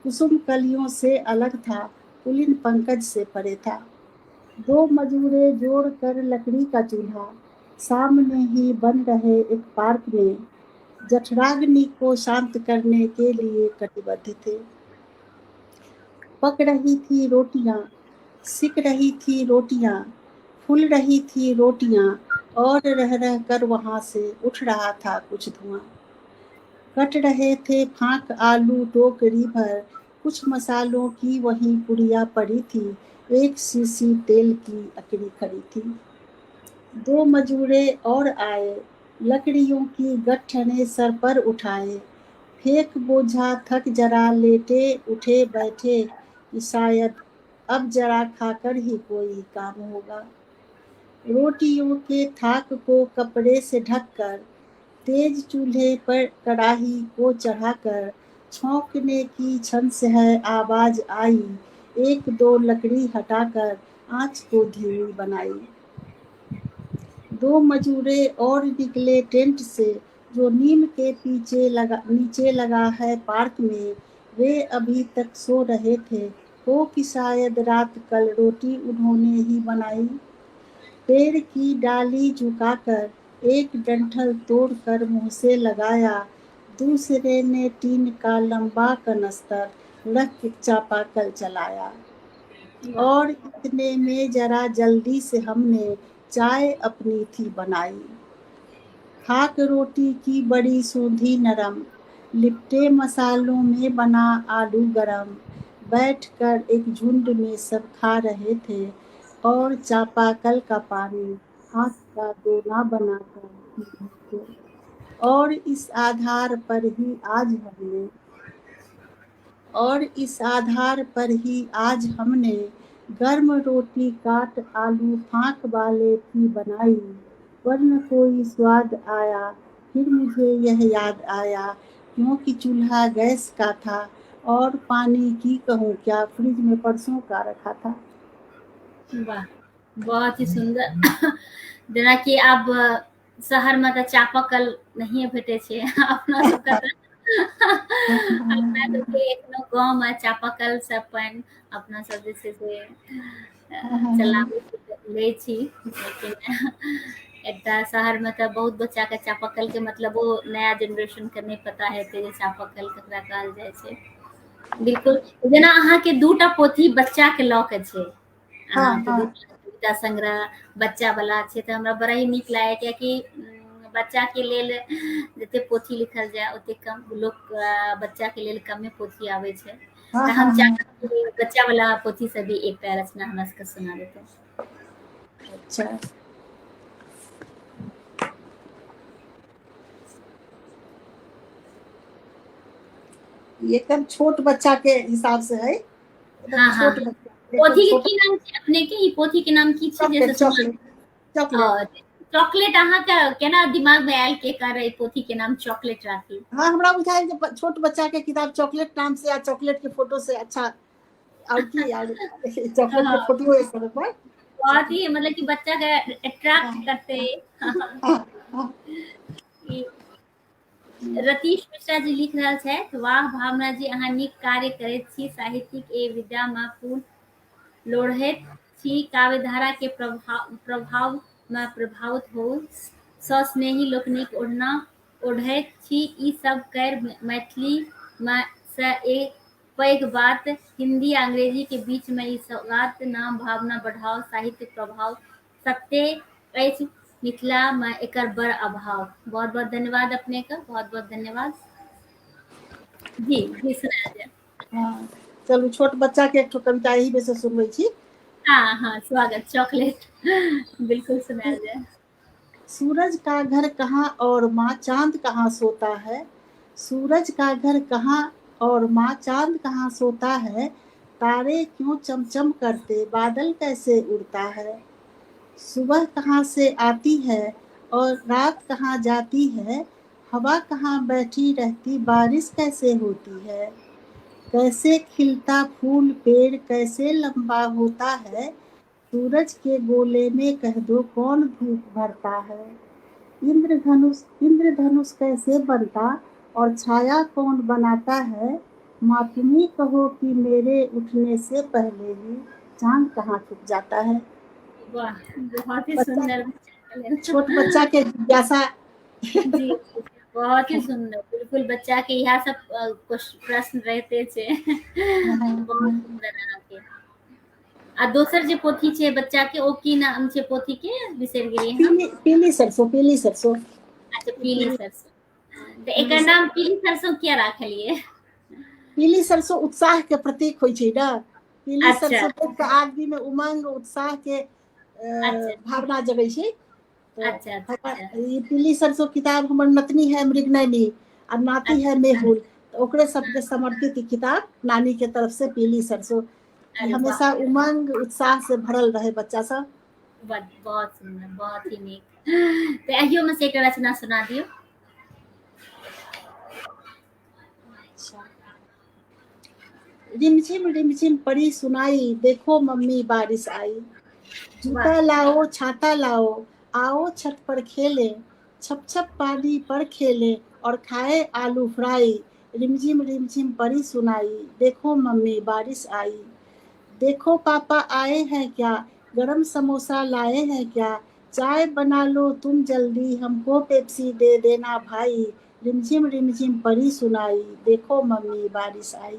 कुसुम कलियों से अलग था, पुलिन पंकज से परे था। 2 मजूरे जोड़ कर लकड़ी का चूल्हा, सामने ही बन रहे एक पार्क में, जठराग्नि को शांत करने के लिए कटिबद्ध थे। पक रही थी रोटियां, सिक रही थी रोटियां, फूल रही थी रोटियां, और रह रह कर वहां से उठ रहा था कुछ धुआं। कट रहे थे फाक आलू टोकरी भर, कुछ मसालों की वहीं पुड़िया पड़ी थी, एक शीशी तेल की अकड़ी खड़ी थी। 2 मजूरे और आए, लकड़ियों की गट्ठनें सर पर उठाए, फेंक बोझा थक जरा लेटे उठे बैठे कि शायद अब जरा खाकर ही कोई काम होगा। रोटियों के थाक को कपड़े से ढककर, तेज चूल्हे पर कढ़ाई को चढ़ाकर, छौंकने की छन से है आवाज आई, 1-2 लकड़ी हटाकर आंच को धीमी बनाई। 2 मजूरे और निकले टेंट से, जो नीम के नीचे लगा है पार्क में, वे अभी तक सो रहे थे, हो कि शायद रात कल रोटी उन्होंने ही बनाई। पेड़ की डाली झुकाकर एक डंठल तोड़कर मुंह से लगाया, दूसरे ने टीन का लंबा कनस्तर रख चापाकल चलाया, और इतने में जरा जल्दी से हमने चाय अपनी थी बनाई। खाक रोटी की बड़ी सूंधी नरम, लिपटे मसालों में बना आलू गरम, बैठकर एक झुंड में सब खा रहे थे, और चापाकल का पानी हाथ का दोना बनाकर पी रहे थे। और इस आधार पर ही आज हमने और इस आधार पर ही आज हमने गर्म रोटी काट आलू फाँक वाले की बनाई, वरन कोई स्वाद आया फिर मुझे यह याद आया, क्योंकि चूल्हा गैस का था, और पानी की कहूँ क्या, फ्रिज में परसों का रखा था। वाह, बहुत ही सुंदर। जेना कि आब शहर में तऽ चापाकल नहिए भेटै छै। अपना सबके तऽ अपना सबके एखनो गाँव में चापाकल से पानि अपना सब जे छै से चलाबै लै छी, लेकिन एतऽ शहर में तऽ बहुत बच्चा के चापाकल के मतलब वो नया जनरेशन के नहीं पता हेतै जे चापाकल ककरा कहल जाइ छै। बिल्कुल, जेना अहाँके दूटा पोथी बच्चा के लऽ के छै, हाँ अहाँके हाँ दूटा कविता संग्रह बच्चा वाला छै, तऽ हमरा बड़ा ही नीक लागै, कियाकि बच्चा के लेल जते पोथी लिखल जाय ओते कम लोग बच्चा के लेल कमे पोथी आबै छै, हाँ तऽ हाँ हम हाँ। चाहब कि बच्चा वाला पोथी से भी एकटा रचना हमरा सबके सुना देतै। अच्छा, ये एकदम छोट बच्चा के हिसाब से है, एकदम हाँ हाँ, छोट बच्चा, एकदम पोथी के छोटा। की नाम छै अपने के, ई पोथी के नाम की छै जे से चॉकलेट सुना। Chocolate chocolate. चॉकलेट अहाँके केना दिमाग में आयल के एकर ई पोथी के नाम चॉकलेट राखी। हाँ, हमरा बुझायल जे छोट बच्चा के किताब चॉकलेट नाम से, या चॉकलेट के फोटो से अच्छा, और की, और चॉकलेट के हाँ, फोटो है सर पर। बहुत ही मतलब कि बच्चा के हाँ अट्रैक्ट करते। हाँ हाँ। ई रतीश मिश्रा जी लिख रहल छथि, वाह भावना जी, अहाँ नीक कार्य करैत छी, साहित्यिक ए विद्या में पूर्ण लोढ़ैत छी, काव्यधारा के प्रभाव में प्रभावित हो, सस्नेही लोकनिक ओढ़ना ओढ़ैत छी, ई सब कर मैथिली में से एक पैघ बात, हिंदी आ अंग्रेजी के बीच में ई सौगात नाम भावना बढ़ाओ, साहित्य प्रभाव सत्य अछि, मिथिला में एकर बड़ अभाव। बहुत बहुत धन्यवाद अपने का, बहुत बहुत धन्यवाद जी। जी सुनायल जाय। हाँ, चलू छोट बच्चा के एक ठो कविता यही में से सुनबै छी। हाँ हाँ, स्वागत, चॉकलेट। बिल्कुल सुनायल जाए। सूरज का घर कहाँ और माँ चांद कहाँ सोता है, सूरज का घर कहाँ और माँ चांद कहाँ सोता है, तारे क्यों चमचम करते, बादल कैसे उड़ता है, सुबह कहाँ से आती है और रात कहाँ जाती है, हवा कहाँ बैठी रहती, बारिश कैसे होती है, कैसे खिलता फूल पेड़ कैसे लंबा होता है, सूरज के गोले में कह दो कौन धूप भरता है, इंद्रधनुष कैसे बनता और छाया कौन बनाता है, माँ तुम ही कहो कि मेरे उठने से पहले ही चांद कहाँ छुप जाता है। वाह! बहुत ही बच्चा, सुंदर। छोट बच्चा के जिज्ञासा। जी, जी, जी, बहुत ही सुंदर। बिल्कुल बच्चा के इएह सब प्रश्न रहिते छै। बहुत सुंदर अहाँके। आ दोसर जे पोथी छै बच्चा के, ओ की नाम छै पोथी के, बिसरि गेलियै हम। पीली पीली सरसों, पीली सरसों। अच्छा, पीली सरसों। तऽ पीली एकर सरसों, नाम पीली सरसों किया राखलियै। पीली सरसों उत्साह के प्रतीक होइ छै ना, पीली अच्छा, सरसों देख के आदमी में उमंग उत्साह के अच्छा, भावना जगै छै। तो अच्छा, अच्छा, ये पीली सरसों किताब हमर नतनी है मृगनयनी और नाती है अच्छा। मेहुल, तो ओकरे सबके समर्पित ई किताब नानी के तरफ से पीली सरसों, कि अरे वाह! हमेशा उमंग उत्साह से भरल रहे बच्चा सब। बहुत सुंदर, बहुत ही नीक। तऽ अहियो में से एकटा रचना सुना दियौ। अच्छा, रिमझिम पड़ी सुनाई, देखो मम्मी बारिश आई, वाह! जूता लाओ छाता लाओ, आओ छत पर खेले, छप छप पानी पर खेले और खाए आलू फ्राई, रिमझिम पड़ी सुनाई, देखो मम्मी बारिश आई, देखो पापा आए हैं क्या, गरम समोसा लाए हैं क्या, चाय बना लो तुम जल्दी, हमको पेप्सी दे देना भाई, रिमझिम पड़ी सुनाई, देखो मम्मी बारिश आई,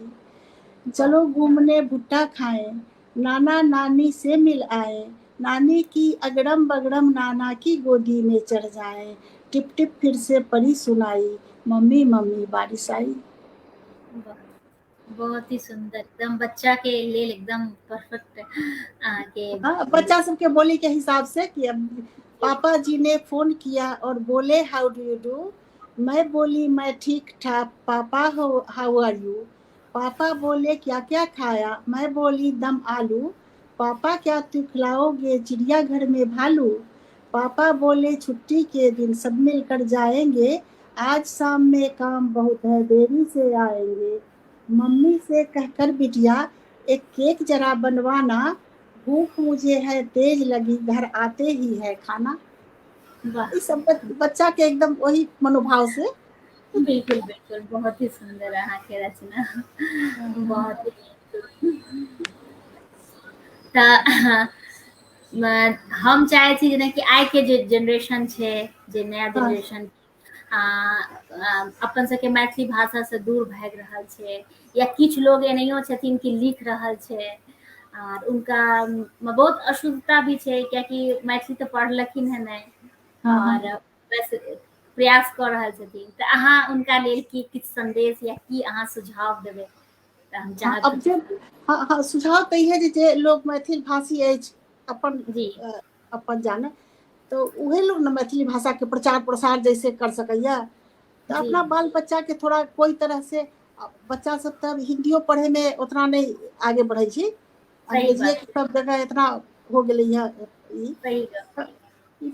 वाह! चलो घूमने भुट्टा खाएं, नाना नानी से मिल आए, नानी की अगड़म बगड़म नाना की गोदी में चढ़ जाएं, टिप टिप फिर से पड़ी सुनाई, मम्मी मम्मी बारिश आई। वाह! बहुत ही सुंदर, एकदम बच्चा के लेल एकदम परफेक्ट अहाँके। हाँ, बच्चा सबके बोली के हिसाब से कि अब पापा जी ने फोन किया और बोले हाउ डू यू डू, मैं बोली मैं ठीक ठाक, पापा हाउ आर यू, पापा बोले क्या क्या खाया, मैं बोली दम आलू, पापा क्या खिलाओगे चिड़ियाघर में भालू, पापा बोले छुट्टी के दिन सब मिलकर जाएंगे, आज शाम में काम बहुत है, देरी से आएंगे। मम्मी से कहकर बिटिया एक केक जरा बनवाना, भूख मुझे है तेज लगी, घर आते ही है खाना। वाह, ये सब बच्चा के एकदम वही मनोभाव से। बिल्कुल बिल्कुल, बहुत ही सुंदर अहाँ के रचना, बहुत ही तऽ हम चाहै छी जेनाकि आइ के जे जनरेशन छै, जे नया हाँ, जनरेशन अपन सबके मैथिली भाषा से दूर भागि रहल छै, या किछु लोग एनाहियो छथिन कि लिख रहल छै और उनका बहुत अशुद्धता भी छै, कियाकि मैथिली तऽ पढ़लखिन है नहि, हाँ, हाँ, और बस प्रयास कऽ रहल छथिन। तऽ अहाँ हुनका लेल की किछु संदेश या की अहाँ सुझाव देबै, तऽ हम हाँ, चाहब अब कि जब हाँ, हाँ, सुझाव तऽ इहे जे लोग मैथिल भाषी अछि, अपन जी अपन जाने, तो उहे लोग न मैथिली भाषा के प्रचार प्रसार जैसे कर सकैया। तो जी अपना बाल बच्चा के थोड़ा कोई तरह से बच्चा सब तब हिंदियो पढ़े में उतना नहीं आगे बढ़े छी, सही अंग्रेजीए बात, के सब जगह इतना हो गेलै है ई। सही गप,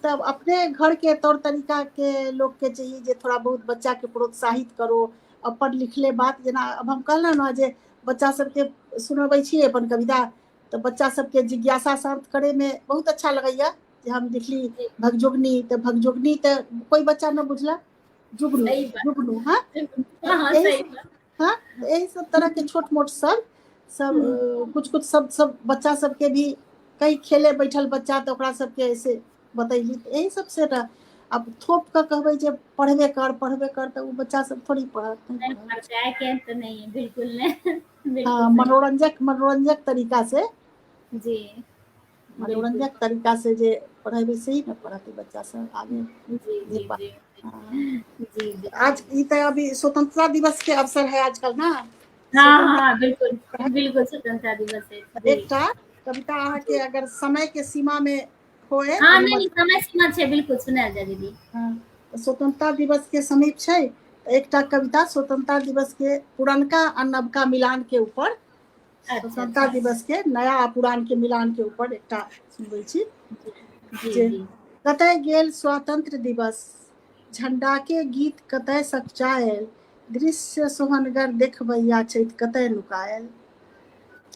तब अपने घर के तौर तरीका के लोग के चाहिए जे थोड़ा बहुत बच्चा के प्रोत्साहित करो, अपन लिखले बात, जेना अब हम कहलहुँ ना जे बच्चा सबके सुनबै छियै अपन कविता, तऽ बच्चा सबके जिज्ञासा शांत करे में बहुत अच्छा लगैया। जे हम लिखली जी भगजोगनी तऽ कोई बच्चा न बुझला, जुगनू सही बात, जुगनू, हाँ। तो हाँ हाँ यही सही सब, बात, हाँ, तो यही सब तरह के छोट मोट सब सब कुछ कुछ सब बच्चा सबके भी कई खेले बैठल बच्चा तो ओकरा सबके ऐसे बतैली, तो यही सब से ना। अब थोप के कहबै जे पढ़बे कर तो वो बच्चा सब थोड़ी पढ़त, नहीं नहीं पढ़त। पढ़ते आए के तो नहीं है, बिल्कुल नहीं बिल्कुल हाँ, सही, मनोरंजक तरीका से, जी बिल्कुल, तरीका से जे पढ़ेबै से ही न पढ़त बच्चा सब आगे जी जे जी जी हाँ। जी आज बिल्कुल, ई तो अभी स्वतंत्रता दिवस के अवसर है आजकल ना, हाँ हाँ स्वतंत्रता बिल्कुल, बिल्कुल स्वतंत्रता दिवस है जी एकटा कविता अहाँ के जी, अगर समय के सीमा में होए हाँ नहीं नहीं अनुमति। समय सीमा है, बिल्कुल सुनायल जाए दीदी, हाँ, तऽ स्वतंत्रता दिवस के समीप छै, तऽ एकटा कविता स्वतंत्रता दिवस के पुरनका आ नवका मिलान के ऊपर, अच्छा स्वतंत्रता अच्छा, दिवस के नया आ पुरान के मिलान के ऊपर एकटा सुनबै छी। जी जी जे जी कतय गेल स्वतंत्र दिवस, झंडा के गीत कतय सकचायल, दृश्य सोहनगर देखबैया छैथ कतय नुकायल।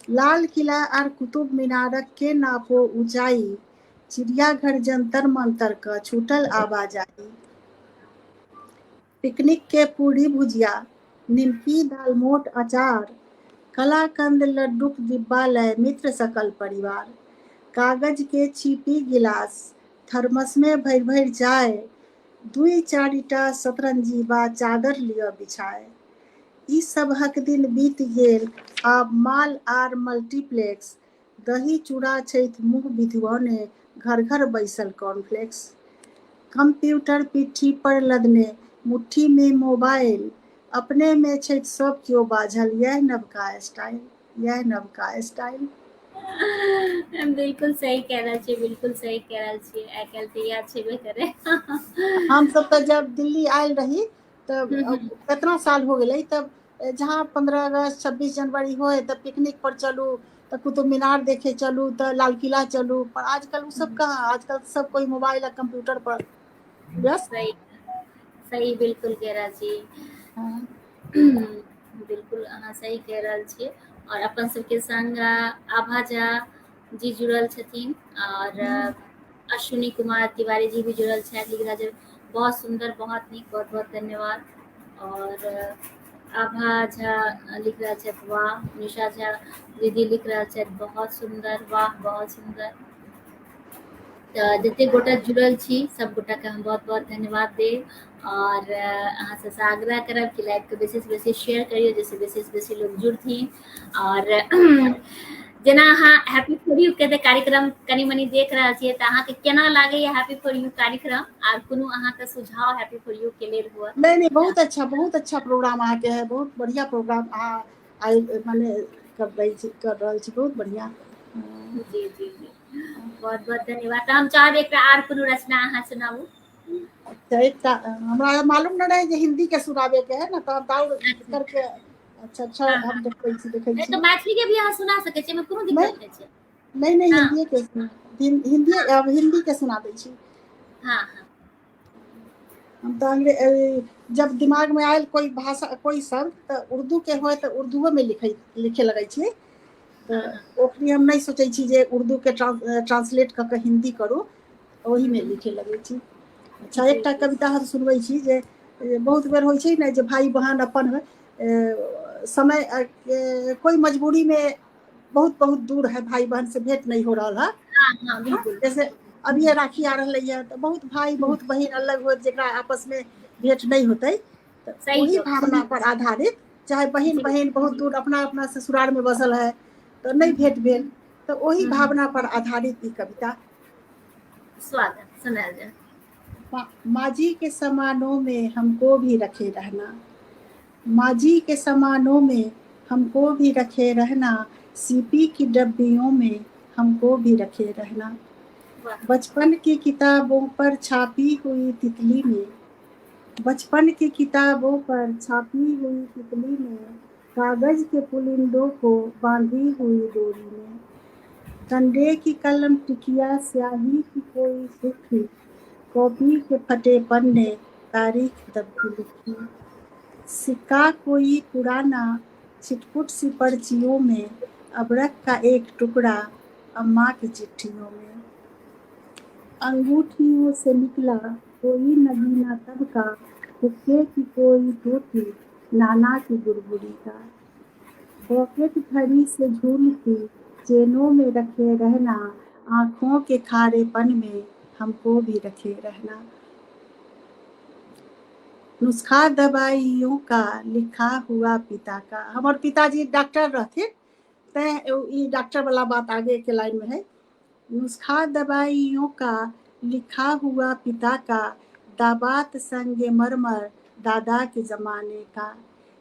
लाल किला आर कुतुब मीनारक के नापो ऊंचाई, चिड़ियाघर जंतर मंतर का छूटल आवाजाही। पिकनिक के पूरी भुजिया, निमकी दालमोट अचार, कलाकंद लड्डूक डिब्बा लय मित्र सकल परिवार। कागज के छिपी गिलास, थर्मस में भरि भरि चाय, दुई चारिटा सतरंजी बा चादर लिअ बिछाय। ई सबहक दिन बीत गेल, आब माल आर मल्टीप्लेक्स, दही चूड़ा छैथ मुँह बिधुआने, घर घर बैसल कॉर्नफ्लेक्स। कंप्यूटर पीठी पर लदने, मुट्ठी में मोबाइल, अपने में छैथ सब केओ बाझल, यह नवका स्टाइल, यह नवका स्टाइल। बिल्कुल सही कह रहल छियै, बिल्कुल सही कह रहल छियै, आइ काल्हि तऽ इएह छेबे करे हम सब तो जब दिल्ली आयल रही तब अब कितना साल हो गए, तब जहाँ 15 अगस्त 26 जनवरी होए तब पिकनिक पर चलू, तो कुतुब मीनार देखे चलू, तो लाल किला चलू, पर आजकल वो सब कहाँ, आजकल सब कोई मोबाइल और कंप्यूटर पर व्यस्त। सही सही बिल्कुल कह रहल छी हाँ, बिल्कुल अहाँ सही कह रहल छियै। और अपन सबके संग आभा झा जी जुड़ल छथिन, और अश्विनी कुमार तिवारी जी भी जुड़ल छथि, लिख रहल छथि बहुत सुंदर, बहुत नीक, बहुत बहुत धन्यवाद। और आभा झा लिख रहल छथि वाह, निशा झा दीदी लिख रहल छथि बहुत सुंदर, वाह बहुत सुंदर। तऽ जते गोटा जुड़ल छी सब गोटा के हम बहुत बहुत धन्यवाद देब, और अहाँ से आग्रह करब कि लाइव के बेसी से बेसी शेयर करियो, जैसे बेसी से बेसी लोग जुड़थिन। और जेना अहाँ हैप्पी फॉर यू के कार्यक्रम कनी मनी देख रहल छियै, तऽ अहाँके केना लागैया हैप्पी फॉर यू कार्यक्रम, आर कोनो अहाँके सुझाव हैप्पी फॉर यू के लेल हुआ नहीं नहीं, तऽ बहुत अच्छा प्रोग्राम अहाँ के है, बहुत बढ़िया प्रोग्राम अहाँ आइ माने कर रहल छी, बहुत बढ़िया। जी जी जी बहुत बहुत धन्यवाद। तऽ हम चाहब एकटा आर कोनो रचना अहाँ सुनाबू। अच्छा, एकटा हमरा मालूम न रहे जे हिंदी के सुनाबे के है ना, तो हम दाउर अच्छा करके अच्छा अच्छा हाँ हाँ, हम देखै नहीं छी। तो मैथिली के भी अहाँ सुना सकै छियै, एहिमे कोनो नहीं दिक्कत नहीं छै। नहीं नहीं, हाँ हिंदी के हिंदी अब हिंदी के सुना दै छी। हाँ हाँ हम तो जब दिमाग में आयल कोई भाषा कोई शब्द तो उर्दू के होय तो उर्दूओ में लिखे लगे छी। तो ओकरी हम नहीं सोचे छी जे उर्दू के ट्रांसलेट क के हिंदी करू, वही में लिखे लगे छी। अच्छा, जी, एक जी, कविता हम सुनबै छी जे बहुत बेर होइ छै ने जे भाई बहन अपन समय कोई मजबूरी में बहुत बहुत दूर है, भाई बहन से भेंट नहीं हो रहा है। हाँ, हाँ, बिल्कुल। जैसे अभी ये राखी आ रही है तो बहुत भाई बहुत बहन अलग हो जरा आपस में भेंट नहीं होते, तो सही वही जो भावना पर आधारित, चाहे बहन जी, बहन बहुत दूर अपना अपना ससुराल में बसल है तो नहीं भेंट भेल, तो वही भावना पर आधारित ये कविता। स्वागत सुनाया जाए। माजी के समानों में हमको भी रखे रहना, माजी के समानों में हमको भी रखे रहना, सीपी की डब्बियों में हमको भी रखे रहना। वाह! बचपन की किताबों पर छापी हुई तितली में, बचपन की किताबों पर छापी हुई तितली में, कागज के पुलिंदों को बांधी हुई डोरी में, कंडे की कलम टिकिया स्याही की कोई सूखी, कॉपी के फटे पन्ने तारीख दबी लिखी, सिक्का कोई पुराना छिटपुट सी पर्चियों में, अबरक का एक टुकड़ा अम्मा की चिट्ठियों में, अंगूठियों से निकला कोई नगीना तब का, हुक्के की कोई टोटी नाना की गुड़गुड़ी का, पॉकेट घड़ी से झूलती चेनों में रखे रहना, आँखों के खारेपन में हमको भी रखे रहना। नुस्खा दवाइयों का लिखा हुआ पिता का, हमारे पिताजी डॉक्टर रहते, तय डॉक्टर वाला बात आगे के लाइन में है। नुस्खा दवाइयों का लिखा हुआ पिता का, दाबात संगे मरमर दादा के जमाने का,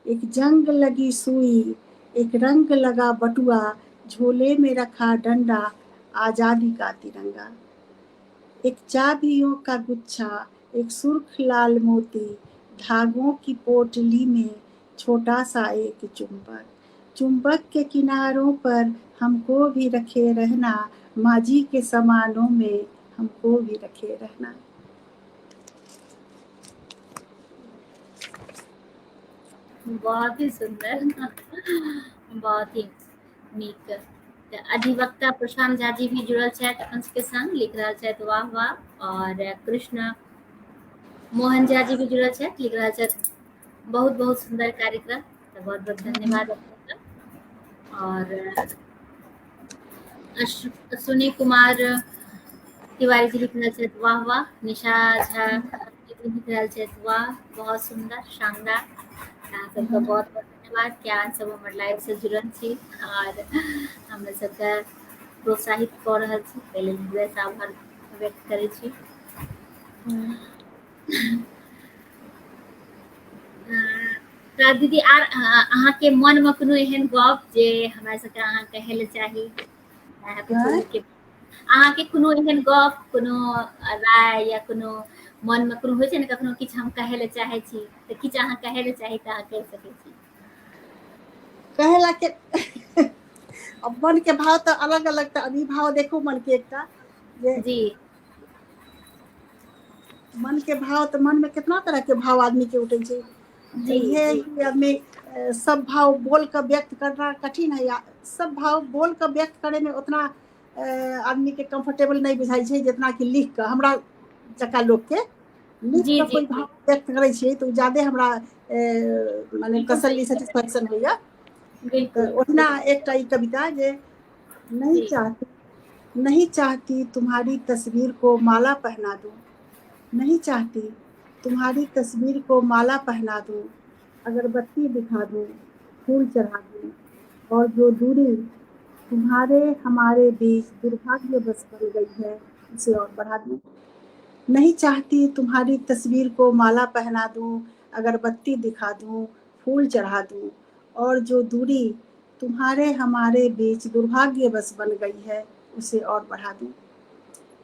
एक जंग लगी सुई एक रंग लगा बटुआ, झोले में रखा डंडा आजादी का तिरंगा, एक चाबियों का गुच्छा एक सुर्ख लाल मोती, धागों की पोटली में छोटा सा एक चुंबक, चुंबक के किनारों पर हमको भी रखे रहना, माजी के समानों में हमको भी रखे रहना। बहुत ही सुंदर बहुत ही नीक। तऽ अधिवक्ता प्रशांत झा जी भी जुड़ल छथि अपन सबके संग, लिख रहल छथि वाह वाह। और कृष्ण मोहन झा जी भी जुड़ल छथि, लिख रहल छथि बहुत बहुत सुंदर कार्यक्रम, तऽ बहुत बहुत धन्यवाद आपका। और अश्विनी कुमार तिवारी जी लिख रहल छथि वाह वाह। निशा झा लिख रहल छथि वाह बहुत सुंदर शानदार। अहाँ सबके बहुत बहुत धन्यवाद कि अहाँ सब हमर लाइव से जुड़ल छी और हमरा सबके प्रोत्साहित कऽ रहल छी, ताहि लेल हृदय से आभार व्यक्त करै छी। तऽ दीदी आर अहाँके मनमे कोनो एहन गप जे हमरा सबके अहाँ कहै लए चाही, के अहाँके कोनो एहन गप, कोनो राय या कोनो मनमे कोनो होइ छै ने कखनो किछु हम कहै लए चाहै छी, तऽ किछु अहाँ कहै लए चाही तऽ अहाँ कहि सकै छी। कहे ला के अब मन के भाव तो अलग अलग, तो अभी भाव देखो मन के एकटा जे जी मन के भाव, तो मन में कितना तरह के भाव आदमी के उठे छै, तो जी ये जी आदमी सब भाव बोल कर व्यक्त करना कठिन है, या सब भाव बोल कर व्यक्त करे में उतना आदमी के कंफर्टेबल नहीं बुझाई छै जितना कि लिख कर, हमरा जका लोग के लिख जी कर जी कोई जी भाव व्यक्त करे छियै तो ज्यादा हमरा माने बिल्कुल सही तसल्ली सेटिस्फेक्शन होइया। तो बिल्कुल ओतना एकटा ई कविता जे नहीं जी चाहती, नहीं चाहती तुम्हारी तस्वीर को माला पहना दूं, नहीं चाहती तुम्हारी तस्वीर को माला पहना दूं, अगरबत्ती दिखा दूं, फूल चढ़ा दूं, और जो दूरी तुम्हारे हमारे बीच दुर्भाग्य बस बन गई है उसे और बढ़ा दूं। नहीं चाहती तुम्हारी तस्वीर को माला पहना दूं, अगरबत्ती दिखा दूं, फूल चढ़ा दूं, और जो दूरी तुम्हारे हमारे बीच दुर्भाग्य बस बन गई है उसे और बढ़ा दूं।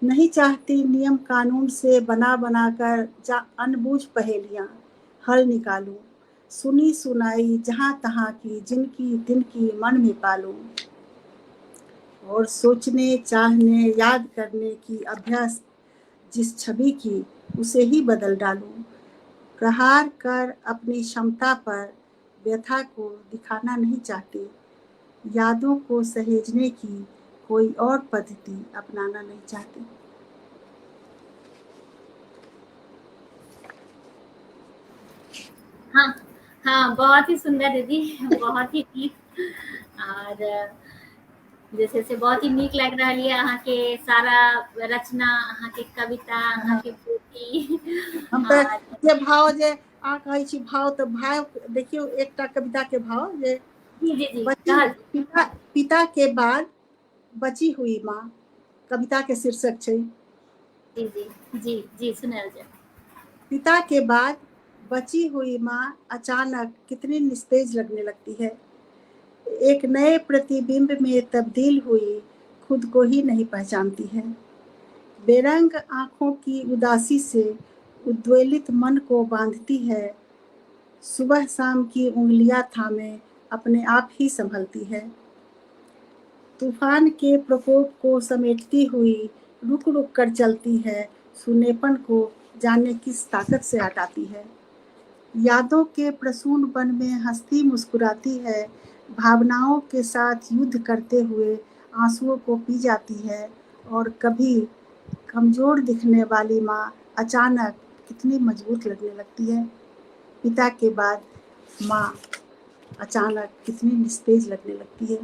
नहीं चाहती नियम कानून से बना बना कर जा अनबूझ पहेलियां हल निकालूं, सुनी सुनाई जहां तहां की जिनकी तिनकी मन में पालूं, और सोचने चाहने याद करने की अभ्यास जिस छवि की उसे ही बदल डालूं, प्रहार कर अपनी क्षमता पर व्यथा को दिखाना नहीं चाहते, यादों को सहेजने की कोई और पद्धति अपनाना नहीं चाहते। हाँ हाँ, बहुत ही सुंदर दीदी, बहुत ही नीक। और जैसे से बहुत ही नीक लग रहा है अहाँ के सारा रचना, अहाँ के कविता, अहाँ हाँ, के पोथी। हम तऽ और जे भाव जे अहाँ कहै छी भाव, तऽ भाव देखियौ, एकटा कविता के भाव जे जी जी जी, बची कहल पिता पिता के बाद बची हुई माँ, कविता के शीर्षक छै। जी जी जी जी, सुनायल जाए। पिता के बाद बची हुई माँ अचानक कितनी निस्तेज लगने लगती है, एक नए प्रतिबिंब में तब्दील हुई खुद को ही नहीं पहचानती है। बेरंग आंखों की उदासी से उद्वेलित मन को बांधती है, सुबह शाम की उंगलियां थामे अपने आप ही संभलती है। तूफान के प्रकोप को समेटती हुई रुक रुक कर चलती है, सुनेपन को जाने किस ताकत से हटाती है। यादों के प्रसून वन में हंसती मुस्कुराती है, भावनाओं के साथ युद्ध करते हुए आंसुओं को पी जाती है। और कभी कमजोर दिखने वाली माँ अचानक कितनी मजबूत लगने लगती है। पिता के बाद माँ अचानक कितनी निस्तेज लगने लगती है।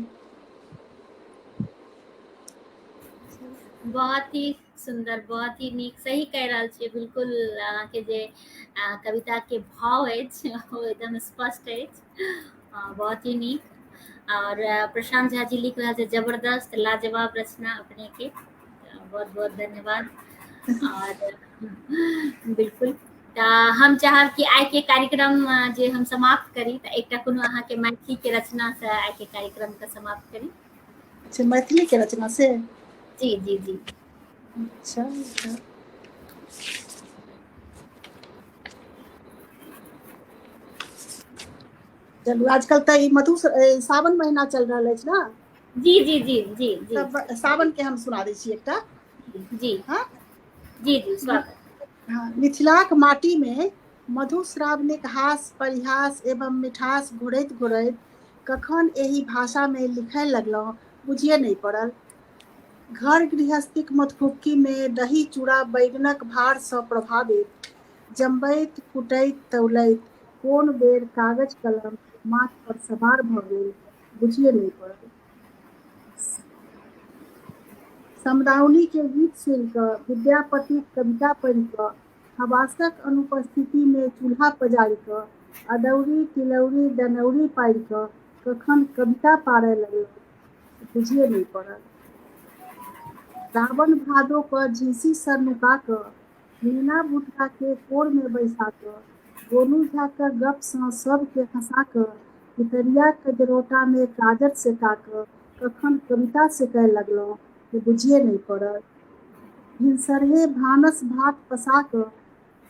बहुत ही सुंदर, बहुत ही नीक, सही कह रहल छियै। बिल्कुल अहाँके जे कविता के भाव अछि ओ एकदम स्पष्ट अछि। बहुत ही नीक। और प्रशांत झा जी लिख रहल छै, जबरदस्त लाजवाब रचना अपने के। बहुत बहुत धन्यवाद। और बिल्कुल, तऽ हम चाहब कि आइ के कार्यक्रम जे हम समाप्त करी, तऽ एकटा कोनो अहाँके मैथिली के रचना से आइ के कार्यक्रम के समाप्त करी। अच्छा, मैथिली के रचना से? जी जी जी। अच्छा अच्छा। चलू, आजकल तऽ ई सावन महीना चल रहल अछि ने, जी जी जी जी जी तब सावन के हम सुना दै छी एकटा। जी हाँ, जी जी, स्वागत। हाँ, मिथिलाक माटी में मधुश्रावणिक हास परिहास एवं मिठास घुरैत घुरैत कखन एहि भाषा में लिखय लगलहुँ बुझिए नहीं पड़ल। घर गृहस्थीक मधुफुक्की में दही चूड़ा बैगनक भार सँ प्रभावित, जमबैत कुटैत तौलैत कोन बेर कागज कलम माथ पर सवार भऽ गेल बुझिए नहीं पड़ल। समदाउनी के गीत सुनि कऽ, विद्यापतिक कविता पढ़ि कऽ, हवासक अनुपस्थिति में चूल्हा पजारि कऽ, अदौरी तिलौरी दनौरी पारि कऽ कखन कविता पारय लगलहुँ बुझिए नहीं पड़ल। सावन भादो क झीसी सँ नुका कऽ, मीना भुटका के कोर में बैसा कऽ, गोनू झा के गप सँ सबके हँसा कऽ, पितरिया के जरौटा में काजर सेका कऽ कखन कविता सेकय लगलहुँ जे बुझिए नहीं पड़ल। भिनसरहे भानस भात पसा कऽ,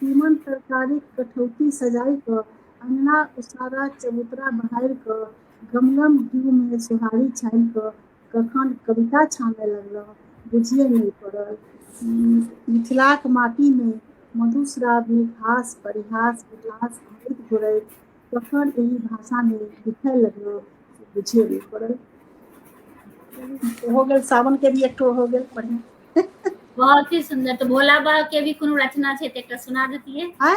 तीमन तरकारीक कठौती सजाइ कऽ, अंगना उसारा चबूतरा बहारि कऽ, गमगम घी में सोहारी छानि कऽ कखन कविता छानय लगलहुँ बुझिए नहीं पड़ल। मिथिलाक माटी में मधुश्रावणिक हास परिहास मिठास घुरैत घुरैत कखन एहि भाषा में लिखय लगलहुँ बुझिए नहीं पड़ल। हो गेल, सावन के भी एकठो हो गेल बढ़िया। बहुत ही सुंदर। तो भोला बाबा के भी कोनो रचना छै तऽ एकटा सुना देतियै। आय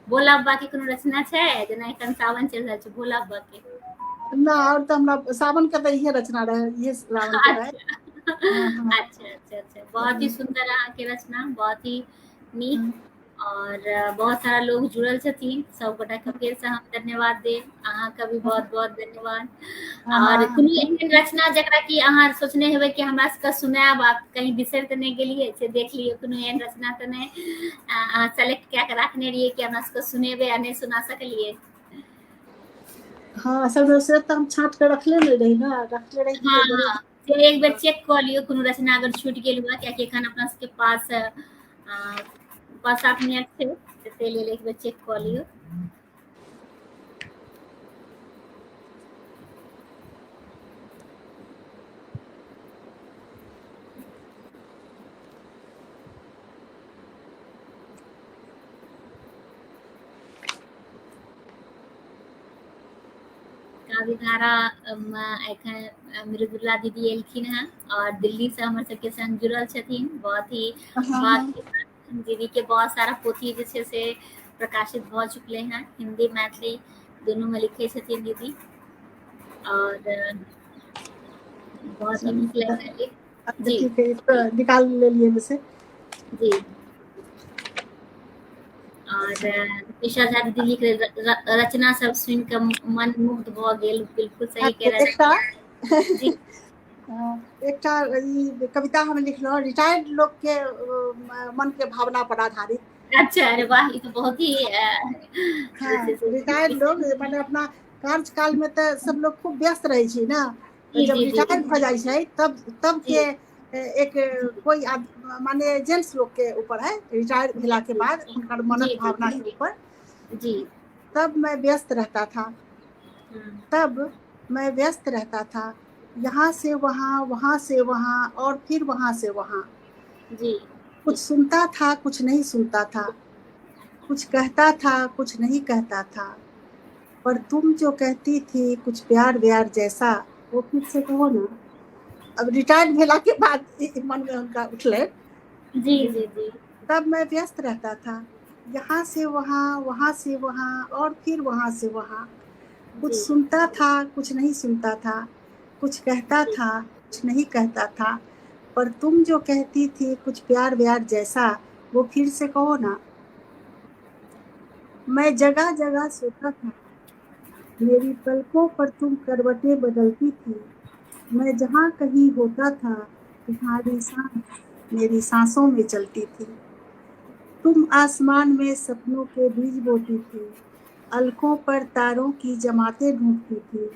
भोला बाबा के कोनो रचना छै? जेना एखन सावन चलि रहल छै, भोला बाबा के। ना, और तो हमरा सावन के तो इहे रचना रहे, इहे सावन के रहे। अच्छा हाँ हाँ अच्छा अच्छा अच्छा, बहुत ही सुंदर अहाँके रचना, बहुत ही नीक। हाँ और बहुत सारा लोग जुड़ल छथिन, सब गोटा के फेर से हम धन्यवाद देब। अहाँके भी बहुत बहुत धन्यवाद। हाँ और हाँ। कोनो एहन रचना जकरा कि अहाँ सोचने हेबै कि हमरा सबके सुनायब, आप कहीं बिसरि तऽ नहि गेलियै से देख लियौ, कोनो एहन रचना तऽ नहि अहाँ सेलेक्ट कए कऽ राखने रहियै कि हमरा सबके सुनेबै आ नहि सुना सकलियै? हाँ, असल में उसे तो हम छांट के रखले नहीं रही ना, रखले रही हाँ तो जरूर। हाँ, से एक बेर चेक कऽ लियौ कोनो रचना अगर छूटि गेल हुए, कियाकि एखन अपना सबके पास 5-7 मिनट छै, तऽ ताहि लेल एक बेर चेक कऽ लियौ। विधारा एखन मृदुला दीदी एलखिन हैं और दिल्ली से हमर सबके संग जुड़ल छथिन। बहुत ही हाँ भाग हाँ के साथ दीदी के बहुत सारा पोथी जे छै से प्रकाशित भऽ चुकले हैं, हिंदी मैथिली दुनू में लिखे छथिन दीदी। और बहुत ही नीक लागि रहल अइ। अच्छा जी ठीक है, तो निकाल ले लिए वैसे। जी। और ईशा झा दीदी लिख रहे रचना सब सुन के मन मुग्ध भ गेल। बिल्कुल सही कह रहल एकटा छियै। जी एकटा ई कविता हम लिखलहुँ रिटायर्ड लोग के मन के भावना पर आधारित। अच्छा, अरे वाह! ये तो बहुत ही जे हाँ, छै से रिटायर्ड लोग माने अपना कार्यकाल में तो सब लोग खूब व्यस्त रहे छी ना, तो जी, जब जी, जी, रिटायर भ जाय छै तब तब के जी, एक कोई माने जेंट्स लोग के ऊपर है रिटायर जी, भेला के जी, बाद उनकर जी, मनक जी, भावना के ऊपर। जी। तब मैं व्यस्त रहता था, हुँ, तब मैं व्यस्त रहता था, यहाँ से वहाँ, वहाँ से वहाँ और फिर वहाँ से वहाँ। जी, कुछ सुनता था, कुछ नहीं सुनता था, कुछ कहता था, कुछ नहीं कहता था। पर तुम जो कहती थी कुछ प्यार व्यार जैसा, वो फिर से कहो ना। अब रिटायर्ड भेला के बाद मन में उनका उठले जी, जे जी, जी, तब मैं व्यस्त रहता था, यहाँ से वहाँ, वहाँ से वहाँ और फिर वहाँ से वहाँ। कुछ जी, सुनता था, कुछ नहीं सुनता था, कुछ कहता जी। था, कुछ नहीं कहता था। पर तुम जो कहती थी कुछ प्यार व्यार जैसा, वो फिर से कहो ना। मैं जगह जगह सोता था, मेरी पलकों पर तुम करवटें बदलती थी। मैं जहाँ कहीं होता था, तुम्हारी सांस मेरी सांसों में चलती थी। तुम आसमान में सपनों के बीज बोती थी, अलकों पर तारों की जमातें ढूंढती थी।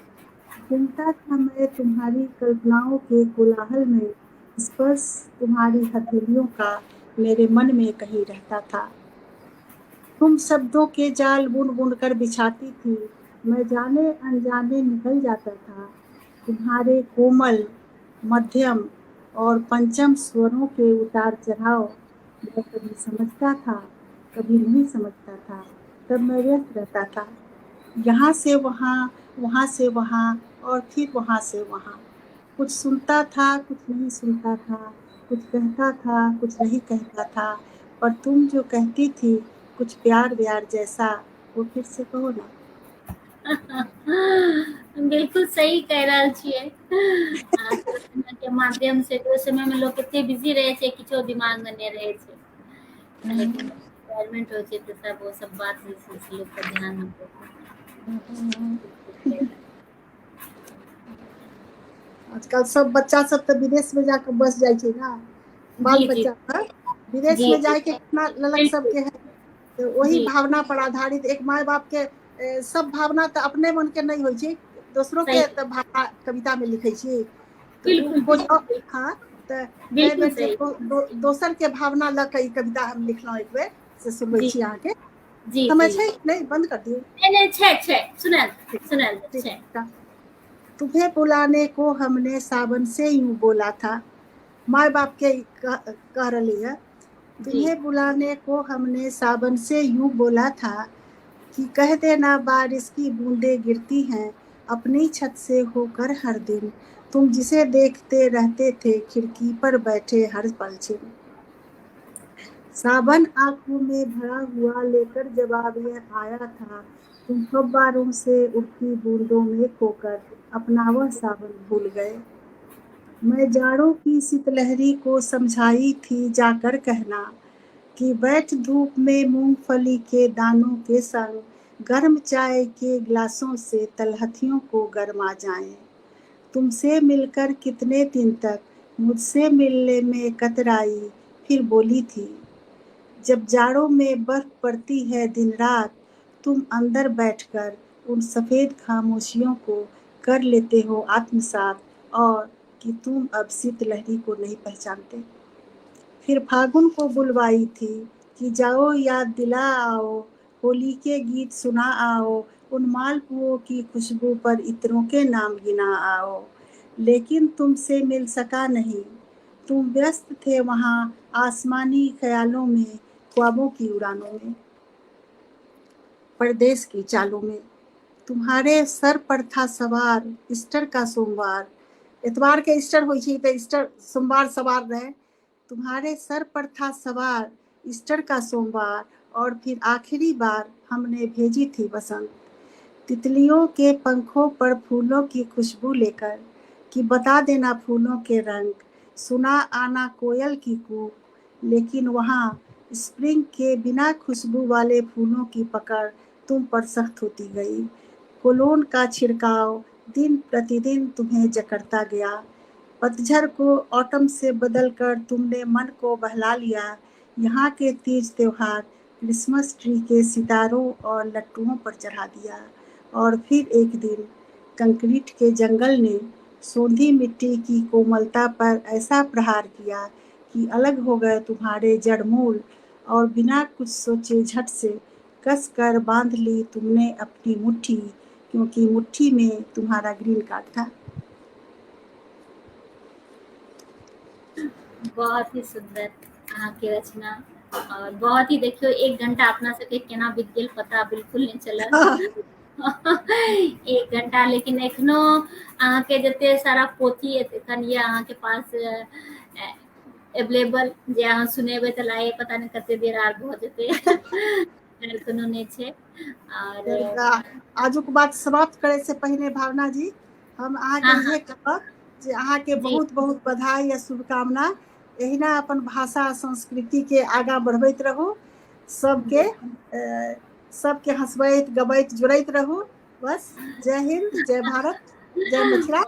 घूमता था मैं तुम्हारी कल्पनाओं के कोलाहल में, स्पर्श तुम्हारी हथेलियों का मेरे मन में कहीं रहता था। तुम शब्दों के जाल बुन बुन कर बिछाती थी, मैं जाने अनजाने निकल जाता था। तुम्हारे कोमल, मध्यम और पंचम स्वरों के उतार चढ़ाव मैं कभी समझता था, कभी नहीं समझता था। तब मैं व्यस्त रहता था, यहाँ से वहाँ, वहाँ से वहाँ और फिर वहाँ से वहाँ। कुछ सुनता था, कुछ नहीं सुनता था, कुछ कहता था, कुछ नहीं कहता था। पर तुम जो कहती थी कुछ प्यार व्यार जैसा, वो फिर से कहो ना। बिल्कुल सही कह रहल छियै। रचना के माध्यम से ओहि समय में लोग कते बिजी रहे छै, किछो दिमाग में नहीं रहे छै। लेकिन रिटायरमेंट हो छै तो सब वो सब बात जे छै से लोग के ध्यान में आजकल सब बच्चा सब तो विदेश में जाकर बस जाए छै ना, बाल जी, जी, बच्चा विदेश जी, में जाए के कितना ललक बिल्कुल, सबके है। तो वही जी, भावना पर आधारित एक माय बाप के सब भावना तो अपने मन के नहीं होइ छै, दोसरों सही, के तो भावना कविता में लिखै छी। तो उ बिल्कुल, खोज बिल्कुल, हाँ, तो कई बिल्कुल बेर जे सही। दोसर के भावना लऽ के ई कविता हम लिखलहुँ एक बेर से सुनबै जी, छी अहाँके। जी, समय जी। छै नहीं, बंद कर दियौ। नहीं, नहीं, छै, सुनल, ठीक सुनल, ठीक छै। है। तुम्हें बुलाने को हमने सावन से यूं बोला था, माँ बाप के कह रही है। जी, तुम्हें बुलाने को हमने सावन से यूं बोला था कि कह देना बारिश की बूंदें गिरती हैं अपनी छत से होकर हर दिन। तुम जिसे देखते रहते थे खिड़की पर बैठे हर पलछिन। सावन आंखों में भरा हुआ लेकर जवाब यह आया था, तुम फव्वारों से उड़ती बूंदों में खोकर अपना वह सावन भूल गए। मैं जाड़ों की शीतलहरी को समझाई थी जाकर कहना कि बैठ धूप में मूंगफली के दानों के संग गर्म चाय के गिलासों से तलहथियों को गरमा जाएं। तुमसे मिलकर कितने दिन तक मुझसे मिलने में कतराई, फिर बोली थी जब जाड़ों में बर्फ पड़ती है दिन रात, तुम अंदर बैठकर उन सफेद खामोशियों को कर लेते हो आत्मसात, और कि तुम अब शीतलहरी को नहीं पहचानते। फिर फागुन को बुलवाई थी कि जाओ याद दिला आओ, होली के गीत सुना आओ, उन मालपुओं की खुशबू पर इत्रों के नाम गिना आओ। लेकिन तुमसे मिल सका नहीं, तुम व्यस्त थे वहाँ आसमानी ख्यालों में, ख्वाबों की उड़ानों में, परदेस की चालों में। तुम्हारे सर पर था सवार ईस्टर का सोमवार। एतवार के ईस्टर होइ छै तऽ ईस्टर सोमवार सवार रहे। तुम्हारे सर पर था सवार ईस्टर का सोमवार, और फिर आखिरी बार हमने भेजी थी बसंत। तितलियों के पंखों पर फूलों की खुशबू लेकर, कि बता देना फूलों के रंग। सुना आना कोयल की कूक, लेकिन वहाँ स्प्रिंग के बिना खुशबू वाले फूलों की पकड़ तुम पर सख्त होती गई। कोलोन का छिड़काव दिन प्रतिदिन तुम्हें जकड़ता गया। पतझड़ को ऑटम से बदलकर तुमने मन को बहला लिया। यहाँ के तीज त्योहार क्रिसमस ट्री के सितारों और लट्टुओं पर चढ़ा दिया। और फिर एक दिन कंक्रीट के जंगल ने सोंधी मिट्टी की कोमलता पर ऐसा प्रहार किया कि अलग हो गए तुम्हारे जड़ मूल, और बिना कुछ सोचे झट से कस कर बांध ली तुमने अपनी मुट्ठी, क्योंकि मुट्ठी में तुम्हारा ग्रीन कार्ड था। बहुत ही सुंदर अहाँ के रचना, और बहुत ही देखियो 1 घंटा अपना सबके केना बीत गेल पता बिल्कुल नहीं चलल। 1 घंटा, लेकिन एखनो अहाँ के जते सारा पोथी एखन ये अहाँ के पास अवेलेबल, जे अहाँ सुनेबे त लागे पता नहीं कते देर आर भ जेते। कोनो नहीं छै। और आजुक बात समाप्त करे से पहले भावना जी, हम अहाँके हाँ इहे कहब जे अहाँके जी बहुत बहुत बधाई या शुभकामना। एहिना अपन भाषा संस्कृति के आगाँ बढ़बैत रहू, सबके सबके हंसबैत गबैत जुड़ैत रहू। बस, जय हिंद, जय भारत, जय मिथिला।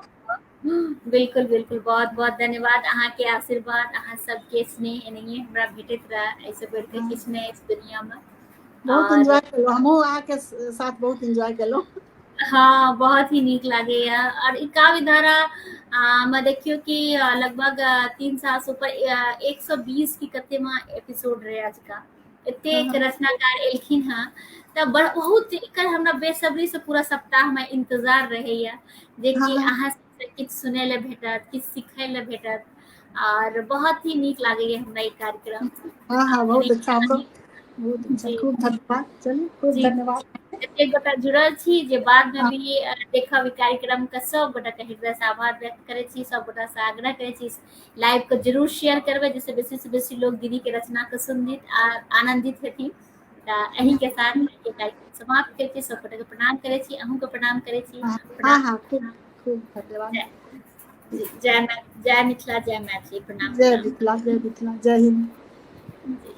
बिल्कुल बिल्कुल, बहुत बहुत धन्यवाद। अहाँ के आशीर्वाद, अहाँ सबके स्नेह एनाहिए हमरा भेटैत रहे, ऐसे बढ़ के किछु नहीं इस दुनिया में। बहुत और एंजॉय केलहुँ, हमहूँ अहाँके साथ बहुत एंजॉय केलहुँ। हाँ, बहुत ही नीक लागैए। और ई काव्य धारा में देखियो कि लगभग 3 साल से ऊपर 120 की कते में एपिसोड रहे आज का, एतेक हाँ, रचनाकार एलखिन हैं। तब बहुत एकर हमरा बेसब्री से पूरा सप्ताह में इंतजार रहैया जे हाँ, कि हाँ, अहाँ से किछु सुनै ले भेटत, किछु सिखै ले भेटत। और बहुत ही नीक लागैए हमरा ई कार्यक्रम। हाँ, हाँ, बहुत यानी अच्छा, हमरो बहुत अच्छा, जी खूब धन्यवाद। चलिए, खूब जी, धन्यवाद। एतेक गोटा जुड़ल छी जे बाद में हाँ, भी देखब ई कार्यक्रम के, सब गोटा के हृदय से आभार व्यक्त करे छी, सब गोटा से आग्रह करे छी लाइव को जरूर शेयर करबे, जिससे बेसी से बेसी लोग दीदी के रचना के सुनित आ आनंदित हेथिन। एही के साथ ये कार्यक्रम समाप्त करे छी। सब गोटा के प्रणाम करे छी, अहूँ के प्रणाम करे छी। हाँ, हाँ, हाँ, प्रणाम। खूब खूब धन्यवाद। जय जय जय मिथिला, जय मैथिली। प्रणाम जय प्रणाम। मिथिला, जय मिथिला, जय हिंद। जी।